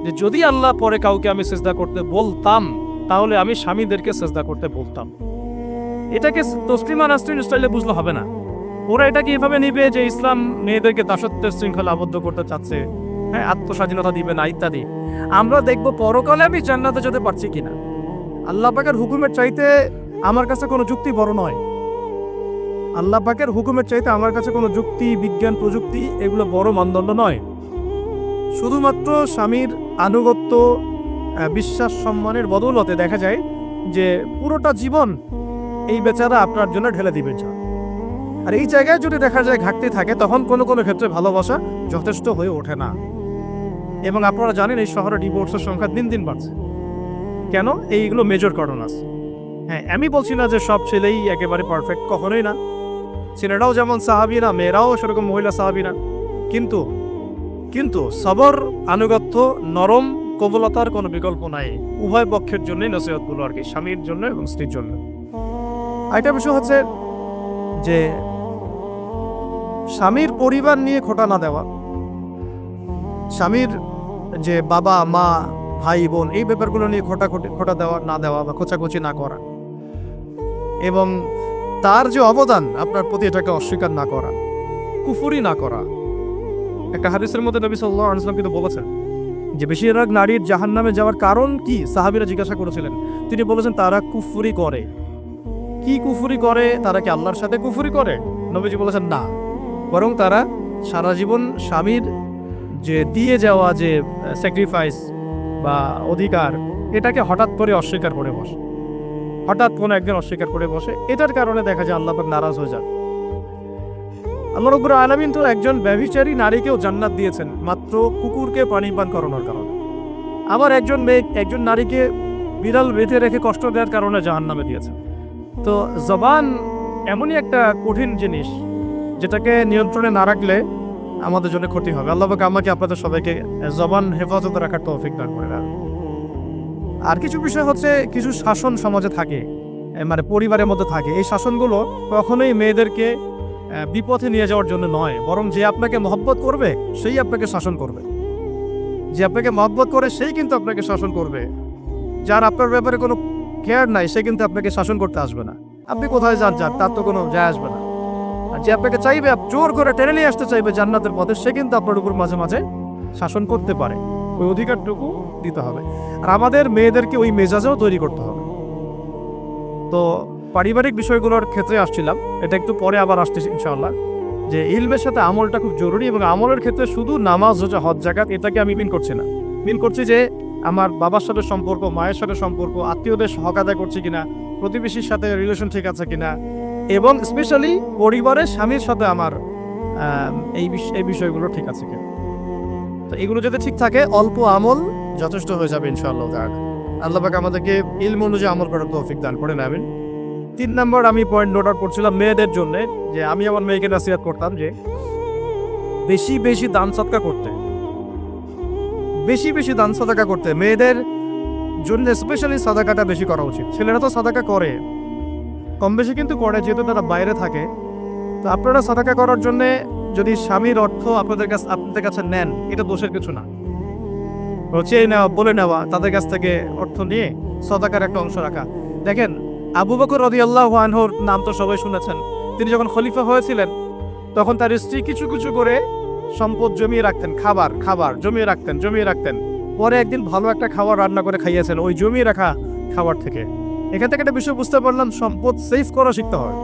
যে যদি আল্লাহ পরে কাউকে আমি সিজদা করতে বলতাম, তাহলে আমি স্বামীদেরকে সিজদা করতে বলতাম। এটাকে তসলিমা নাসরিন স্টাইলে বুঝলে হবে না। ওরা এটাকে এভাবে নিবে যে ইসলাম মেয়েদেরকে দাসত্বের শৃঙ্খলা আবদ্ধ করতে চাচ্ছে, হ্যাঁ, আত্মস্বাধীনতা দিবে না ইত্যাদি। আমরা দেখবো পরকালে আমি জান্নাতে যেতে পারছি কিনা। আল্লাহ পাকের হুকুমের চাইতে আমার কাছে কোনো যুক্তি বড় নয়। আল্লাহ পাকের হুকুমের চাইতে আমার কাছে কোনো যুক্তি, বিজ্ঞান, প্রযুক্তি এগুলো বড় মানদণ্ড নয়। শুধুমাত্র স্বামীর আনুগত্য, বিশ্বাস, সম্মানের বদৌলতে দেখা যায় যে পুরোটা জীবন এই বেচারা আপনার জন্য ঢেলে দিবেন। আর এই জায়গায় যদি দেখা যায় ঘাটতি থাকে, তখন কোনো কোনো ক্ষেত্রে ভালোবাসা যথেষ্ট হয়ে ওঠে না। এবং আপনারা জানেন এই শহরে ডিভোর্সের সংখ্যা দিন দিন বাড়ছে। কেন? এইগুলো মেজর কারণ আছে। হ্যাঁ, আমি বলছি না যে সব ছেলেই একেবারে পারফেক্ট, কখনোই না। ছেলেরাও যেমন সাহাবী না, মেয়েরাও সেরকম মহিলা সাহাবী না। কিন্তু সবর, আনুগত্য, নরম কোমলতার কোনো বিকল্প নাই। উভয় পক্ষের জন্যই নসিহতগুলো আর কি, স্বামীর জন্য এবং স্ত্রীর জন্য। আরেকটা বিষয় হচ্ছে যে স্বামীর পরিবার নিয়ে খোঁটা না দেওয়া, স্বামীর যে বাবা মা ভাই বোন এই ব্যাপারগুলো নিয়ে খোঁটা দেওয়া না দেওয়া বা খোঁচাখুচি না করা, এবং তার যে অবদান আপনার প্রতি এটাকে অস্বীকার না করা, কুফরি না করা। একটা হাদিসের মধ্যে নবী সাল্লাল্লাহু আলাইহি ওয়াসাল্লাম কিন্তু বলেছেন যে বেশিরভাগ নারীর জাহান্নামে যাওয়ার কারণ কি? সাহাবীরা জিজ্ঞাসা করেছিলেন, তিনি বলেছেন তারা কুফরি করে। কি কুফরি করে? তারা কি আল্লাহর সাথে কুফরি করে? নবীজি বলেছেন না, বরং তারা সারা জীবন স্বামীর যে দিয়ে যাওয়া যে স্যাক্রিফাইস বা অধিকার, এটাকে হঠাৎ করে অস্বীকার করে বসে, হঠাৎ কোনো একদিন অস্বীকার করে বসে। এটার কারণে দেখা যায় আল্লাহ পাক নারাজ হয়ে যান। আল্লাহ রাব্বুল আলামিন তো একজন ব্যভিচারী নারীকেও জান্নাত দিয়েছেন মাত্র কুকুরকে পানি পান করানোর কারণে। আবার একজন নারীকে বিড়াল বেঁধে রেখে কষ্ট দেওয়ার কারণে জাহান্নামে দিয়েছেন। তো জবান এমনই একটা কঠিন জিনিস, যেটাকে নিয়ন্ত্রণে না রাখলে আমাদের জন্য ক্ষতি হবে। আল্লাহ পাক আমাকে আপনাদের সবাইকে জবান হেফাজতে রাখার তৌফিক দান করে। আর কিছু বিষয় হচ্ছে কিছু শাসন সমাজে থাকে, মানে পরিবারের মধ্যে থাকে। এই শাসনগুলো কখনোই মেয়েদেরকে বিপথে নিয়ে যাওয়ার জন্য নয়, বরং যে আপনাকে মহব্বত করবে সেই আপনাকে শাসন করবে। যে আপনাকে মহব্বত করে সেই কিন্তু আপনাকে শাসন করবে। যার আপনার ব্যাপারে কোনো কেয়ার নাই সে কিন্তু আপনাকে শাসন করতে আসবে না। আপনি কোথায় যান তার তো কোনো যায় আসবে না। আর যে আপনাকে চাইবে, জোর করে টেনে নিয়ে আসতে চাইবে জান্নাতের পথে, সে কিন্তু আপনার উপর মাঝে মাঝে শাসন করতে পারে। ওই অধিকারটুকু দিতে হবে। আর আমাদের মেয়েদেরকে ওই মেজাজেও তৈরি করতে হবে। তো পারিবারিক বিষয়গুলোর ক্ষেত্রে আসছিলাম, এটা একটু পরে আবার আসতেছি ইনশাআল্লাহ, যে ইলমের সাথে আমলটা খুব জরুরি। এবং আমলের ক্ষেত্রে শুধু নামাজ, রোজা, হজ, যাকাত এটাকে আমি মিন করছি না। মিন করছি যে আমার বাবার সাথে সম্পর্ক, মায়ের সাথে সম্পর্ক, আত্মীয়দের হক আদায় করছি কিনা, প্রতিবেশীর সাথে রিলেশন ঠিক আছে কিনা, এবং স্পেশালি পরিবারের স্বামীর সাথে আমার এই বিষয়গুলো ঠিক আছে কিনা। তো এগুলো যদি ঠিক থাকে অল্প আমল যথেষ্ট হয়ে যাবে ইনশাআল্লাহ তাআলা। আল্লাহ পাক আমাদেরকে ইলম অনুযায়ী আমল করার তৌফিক দান করে নেবেন। 3 নম্বর আমি পয়েন্ট নোট আউট করছিলাম মেয়েদের জন্য, যে আমি আমার মেয়েকে নসিহত করতাম যে বেশি বেশি দান সদকা করতে, বেশি বেশি দান সদকা করতে। মেয়েদের জন্য স্পেশালি সাদাকাটা বেশি করা উচিত। ছেলেরা তো সাদাকা করে, কম বেশি কিন্তু করে, যেহেতু তারা বাইরে থাকে। তো আপনারা সাদাকা করার জন্যে যদি স্বামীর অর্থ আপনাদের কাছে নেন, এটা দোষের কিছু না। চেয়ে নেওয়া, বলে নেওয়া, তাদের কাছ থেকে অর্থ নিয়ে সাদাকার একটা অংশ রাখা। দেখেন, আবু বকর রাদিয়াল্লাহু আনহুর নাম তো সবাই শুনেছেন। তিনি যখন খলিফা হয়েছিলেন তখন তার স্ত্রী কিছু কিছু করে সম্পদ জমিয়ে রাখতেন, খাবার জমিয়ে রাখতেন। পরে একদিন ভালো একটা খাবার রান্না করে খাইয়েছেন ওই জমিয়ে রাখা খাবার থেকে। এখান থেকে একটা বিষয় বুঝতে পারলাম, সম্পদ সেভ করা শিখতে হয়।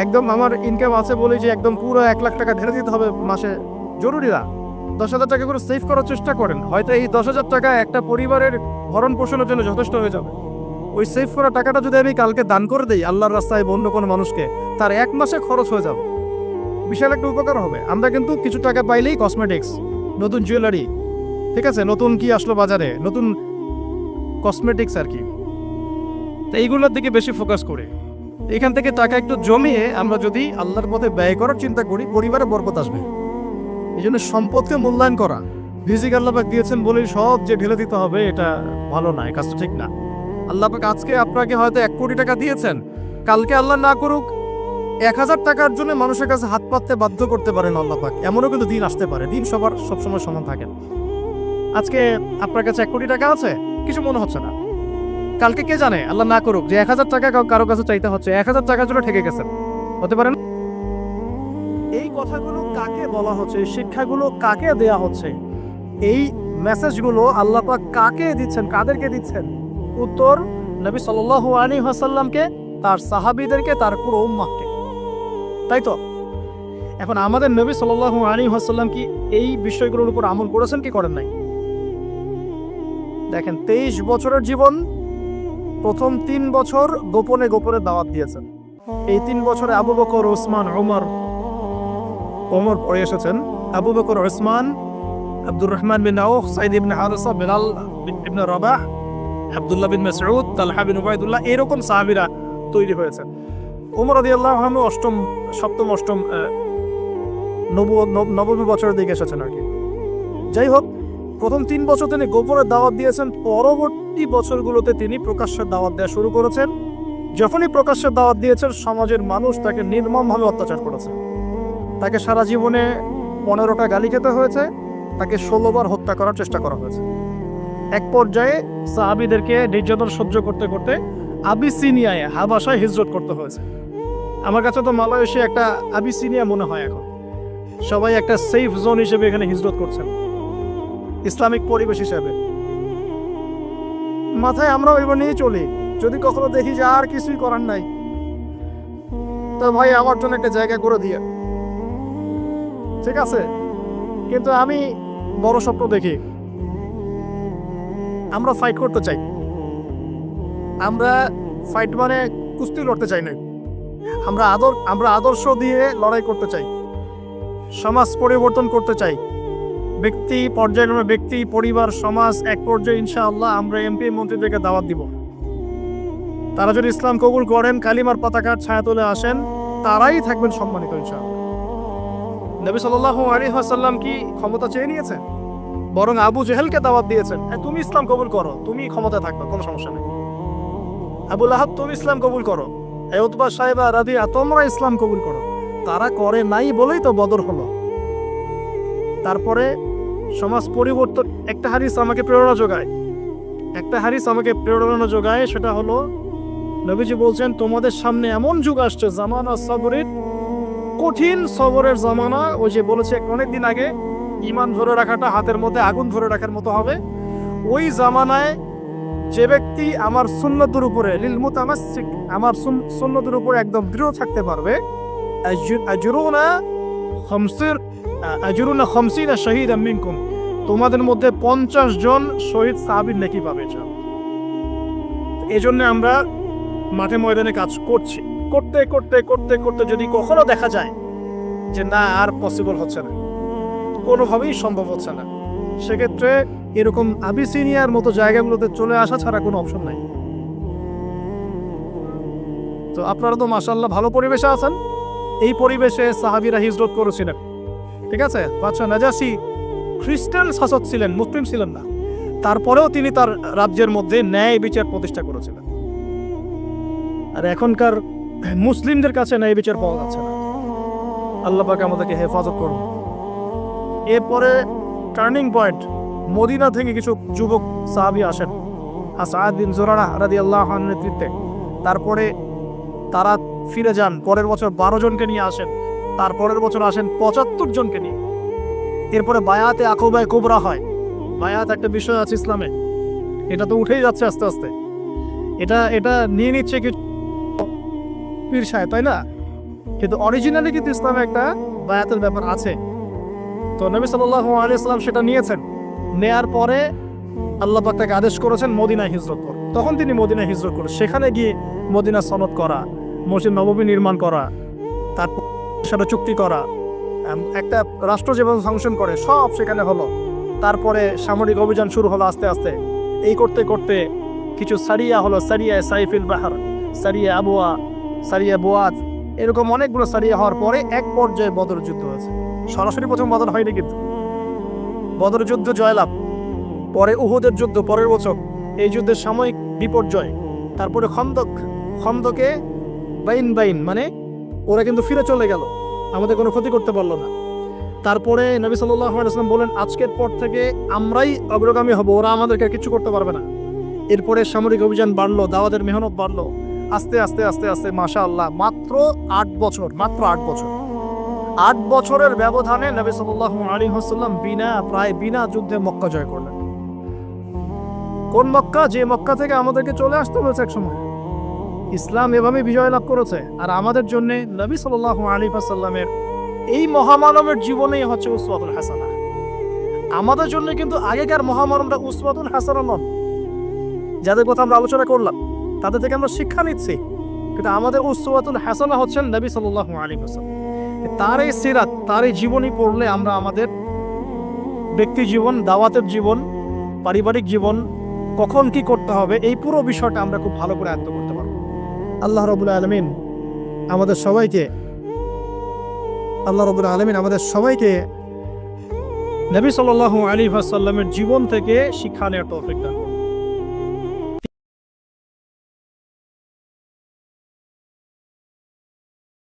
একদম আমার ইনকাম আছে বলে যে একদম পুরো 1 লাখ টাকা ঢেলে দিতে হবে মাসে, জরুরি না। 10,000 টাকা করে সেভ করার চেষ্টা করেন, হয়তো এই 10,000 টাকা একটা পরিবারের ভরণ পোষণের জন্য যথেষ্ট হয়ে যাবে। ওই সেভ করা টাকাটা যদি আমি কালকে দান করে দিই আল্লাহর রাস্তায় অন্য কোনো মানুষকে, তার 1 মাসে খরচ হয়ে যাবে, বিশাল একটা উপকার হবে। আমরা কিন্তু কিছু টাকা পাইলেই কসমেটিক্স, নতুন জুয়েলারি, ঠিক আছে, নতুন কি আসলো বাজারে, নতুন কসমেটিক্স আর কি, তো এইগুলোর দিকে বেশি ফোকাস করে এখান থেকে টাকা একটু জমিয়ে আমরা যদি আল্লাহর পথে ব্যয় করার চিন্তা করি, পরিবারে বরকত আসবে। এই জন্য সম্পদকে মূল্যায়ন করা, রিজিক আল্লাহ পাক দিয়েছেন বলেই সব যে ঢেলে দিতে হবে, এটা ভালো না, এই কাজটা ঠিক না। আল্লাহ পাক আজকে আপনাকে হয়তো 1 কোটি টাকা দিয়েছেন, কালকে আল্লাহ না করুক 1000 টাকার জন্য মানুষের কাছে হাত পাততে বাধ্য করতে পারেন আল্লাহ পাক। এমনও কিন্তু দিন আসতে পারে, দিন সবসময় সমান থাকে না। আজকে আপনার কাছে 1 কোটি টাকা আছে, কিছু মনে হচ্ছে না, কালকে কে জানে আল্লাহ না করুক যে 1000 টাকা কারো কাছে চাইতে হচ্ছে, 1000 টাকার জন্য ঠেকে গেছেন, হতে পারে না। এই কথাগুলো কাকে বলা হচ্ছে, শিক্ষাগুলো কাকে দেয়া হচ্ছে, এই মেসেজগুলো আল্লাহ পাক কাকে দিচ্ছেন, কাদেরকে দিচ্ছেন? উত্তর, নবী সাল্লাল্লাহু আলাইহি ওয়াসাল্লামকে, তার সাহাবীদেরকে, তার পুরো উম্মাহকে, তাই তো? এখন আমাদের নবী সাল্লাল্লাহু আলাইহি ওয়াসাল্লাম কি এই বিষয়গুলোর উপর আমল করেছেন কি করেন নাই? দেখেন, 23 বছরের জীবন, প্রথম 3 বছর গোপনে গোপনে দাওয়াত দিয়েছেন। এই 3 বছরে আবু বকর, ওসমান, ওমর পড়ে এসেছেন। আবু বকর, ওসমান, আব্দুর রহমান বিন আউফ, সাইদ ইবনে হারিসা, বিলাল ইবনে রাবাহ, আব্দুল্লাহ বিন মাসউদ, তালহা বিন উবাইদুল্লাহ, এরকম সাহাবীরা তৈরি হয়েছেন। ওমর রাদিয়াল্লাহু আনহু সপ্তম অষ্টম নবম বছরের দিকে এসেছেন আর কি। যাই হোক, প্রথম 3 বছর তিনি গোপনে দাওয়াত দিয়েছেন। পরবর্তী বছরগুলোতে তিনি প্রকাশ্যে দাওয়াত দেওয়া শুরু করেছেন। যখনই প্রকাশ্যে দাওয়াত দিয়েছেন, সমাজের মানুষ তাকে নির্মমভাবে অত্যাচার করেছে। তাকে সারা জীবনে 15টা গালি খেতে হয়েছে, তাকে 16 বার হত্যা করার চেষ্টা করা হয়েছে। এক পর্যায়ে সাহাবীদেরকে নির্যাতন সহ্য করতে করতে আবিসিনিয়ায়, হাবাসায় হিজরত করতে হয়েছে। আমার কাছে তো মালয়েশিয়া একটা আবিসিনিয়া মনে হয়। এখন সবাই একটা সেফ জোন হিসেবে এখানে হিজরত করছেন, ইসলামিক পরিবেশ হিসেবে। মাথায় আমরা ওইবার নিয়ে চলি। যদি কখনো দেখি যে আর কিছুই করার নাই, তো ভাই আমার জন্য একটা জায়গা করে দিয়ে, ঠিক আছে। কিন্তু আমি বড় স্বপ্ন দেখি, আমরা ফাইট করতে চাই। আমরা ফাইট মানে কুস্তি লড়তে চাই না, আমরা আদর্শ দিয়ে লড়াই করতে চাই, সমাজ পরিবর্তন করতে চাই। ব্যক্তি পর্যায়ে, ব্যক্তি, পরিবার, সমাজ, এক পর্যায়ে ইনশাআল্লাহ আমরা এমপি মন্ত্রীদেরকে দাওয়াত দিব। তারা যদি ইসলাম কবুল করেন, কালিমার পতাকার ছায়া তুলে আসেন, তারাই থাকবেন সম্মানিত ইনশাআল্লাহ। নবী সাল্লাল্লাহু আলাইহি ওয়াসাল্লাম কি ক্ষমতা চেয়ে নিয়েছেন? বরং আবু জেহেলকে দাওয়াত দিয়েছেন, তুমি ইসলাম কবুল করো, তুমি ক্ষমতায় থাকবে, কোনো সমস্যা নেই। আবু লাহাব, তুমি ইসলাম কবুল করো। উতবা সাহেবা রাদিয়া, তোমরা ইসলাম কবুল করো। তারা করে নাই বলেই তো বদর হলো। তারপরে সমাজ পরিবর্তন, একটা হাদিস আমাকে প্রেরণা যোগায়, সেটা হলো নবীজি বলছেন, তোমাদের সামনে এমন যুগ আসছে, জামানা সবরের, কঠিন সবরের জামানা। ওই যে বলেছে অনেকদিন আগে, ঈমান ধরে রাখাটা হাতের মধ্যে আগুন ধরে রাখার মতো হবে। ওই জামানায় যে ব্যক্তি আমার সুন্নতের উপরে লিল মুতামাসসিক, আমার সুন্নতের উপরে একদম দৃঢ় থাকতে পারবে, আজরুনা খামসিনা শাহীদাম মিনকুম, তোমাদের মধ্যে 50 জন শহীদ সাহাবীর নেকি পাবে। এই জন্য আমরা মাঠে ময়দানে কাজ করছি। করতে করতে করতে করতে যদি কখনো দেখা যায় যে না, আর পসিবল হচ্ছে না, কোনোভাবেই সম্ভব হচ্ছে না, সেক্ষেত্রে এরকম আবিসিনিয়ার মতো জায়গাগুলোতে চলে আসা ছাড়া কোনো অপশন নাই। তো আপনারা তো মাশাআল্লাহ ভালো পরিবেশে আছেন। এই পরিবেশে সাহাবীরা হিজরত করেছিলেন, ঠিক আছে। বাদশা নাজাসী খ্রিস্টান শাসক ছিলেন, মুসলিম ছিলেন না, তারপরেও তিনি তার রাজ্যের মধ্যে ন্যায় বিচার প্রতিষ্ঠা করেছিলেন। আর এখনকার মুসলিমদের কাছে ন্যায় বিচার পাওয়া যাচ্ছে না। আল্লাহ পাক আমাদেরকে হেফাজত করুন। এরপরে টার্নিং পয়েন্ট, মদিনা থেকে কিছু যুবক সাহাবী আসেন আসাদ বিন জুরারা রাদিয়াল্লাহু আনহুর নেতৃত্বে। তারপরে তারা ফিরে যান, পরের বছর 12 জনকে নিয়ে আসেন, তারপরের বছর আসেন 75 জনকে নিয়ে। এরপরে বায়াতে আকুবায়ে কুবরা হয়। বায়াত একটা বিষয় আছে ইসলামে, এটা তো উঠেই যাচ্ছে আস্তে আস্তে, এটা নিয়ে নিচ্ছে কিছু পীর সাহেব, তাই না? কিন্তু অরিজিনালি কিন্তু ইসলামে একটা বায়াতের ব্যাপার আছে। তো নবী সাল্লাল্লাহু আলাইহি ওয়াসাল্লাম সেটা নিয়েছেন। নেয়ার পরে আল্লাহ পাক তাকে আদেশ করেছেন মদিনায় হিজরত কর। তখন তিনি মদিনায় হিজরত করেন, সেখানে গিয়ে মদিনা সনদ করা, মসজিদ নববী নির্মাণ করা, তারপর সাথে চুক্তি করা, একটা রাষ্ট্র যেভাবে ফাংশন করে সব সেখানে হলো। তারপরে সামরিক অভিযান শুরু হলো আস্তে আস্তে। এই করতে করতে কিছু সারিয়া হলো, সারিয়া সাইফিল বাহার, সারিয়া আবুয়া, সারিয়া বুয়াত, এরকম অনেকগুলো সারিয়া হওয়ার পরে এক পর্যায়ে বদর যুদ্ধ হয়েছে। সরাসরি প্রথম বদর হয়নি, কিন্তু বদর যুদ্ধ জয়লাভ, পরে উহুদের যুদ্ধ পরের বছর, এই যুদ্ধের সাময়িক বিপর্যয়। তারপরে খন্দকে বাইন মানে ওরা কিন্তু ফিরে চলে গেল, আমাদের কোনো ক্ষতি করতে পারলো না। তারপরে নবী সাল্লাল্লাহু আলাইহি ওয়াসাল্লাম বলেন, আজকের পর থেকে আমরাই অগ্রগামী হব, ওরা আমাদেরকে কিছু করতে পারবে না। এরপরে সামরিক অভিযান বাড়লো, দাওয়াতের মেহনত বাড়লো, আস্তে আস্তে আস্তে আস্তে মাশাআল্লাহ মাত্র 8 বছর, 8 বছরের ব্যবধানে নবী সাল্লাল্লাহু আলাইহি ওয়াসাল্লাম প্রায় বিনা যুদ্ধে মক্কা জয় করলেন। কোন মক্কা? যে মক্কা থেকে আমাদেরকে চলে আসতে হয়েছে এক সময়। ইসলাম এভাবে বিজয় লাভ করেছে। আর আমাদের জন্য নবী সাল্লাল্লাহু আলাইহি ওয়াসাল্লামের এই মহামানবের জীবনেই হচ্ছে উসওয়াতুল হাসানা। আমাদের জন্য কিন্তু আগেকার মহামানবরা উসওয়াতুল হাসানা নন, যাদের কথা আমরা আলোচনা করলাম, তাদের থেকে আমরা শিক্ষা নিচ্ছি, কিন্তু আমাদের উসওয়াতুল হাসানা হচ্ছেন নবী সাল্লাল্লাহু আলাইহি ওয়াসাল্লাম। তার এই সিরাত, তার এই জীবনী পড়লে আমরা আমাদের ব্যক্তি জীবন, দাওয়াতের জীবন, পারিবারিক জীবন, কখন কি করতে হবে, এই পুরো বিষয়টা আমরা খুব ভালো করে আয়ত্ত করতে পারবো। আল্লাহ রাব্বুল আলামিন আমাদের সবাইকে নবী সাল্লাল্লাহু আলাইহি ওয়াসাল্লামের জীবন থেকে শিক্ষা নেওয়ার তৌফিক দান।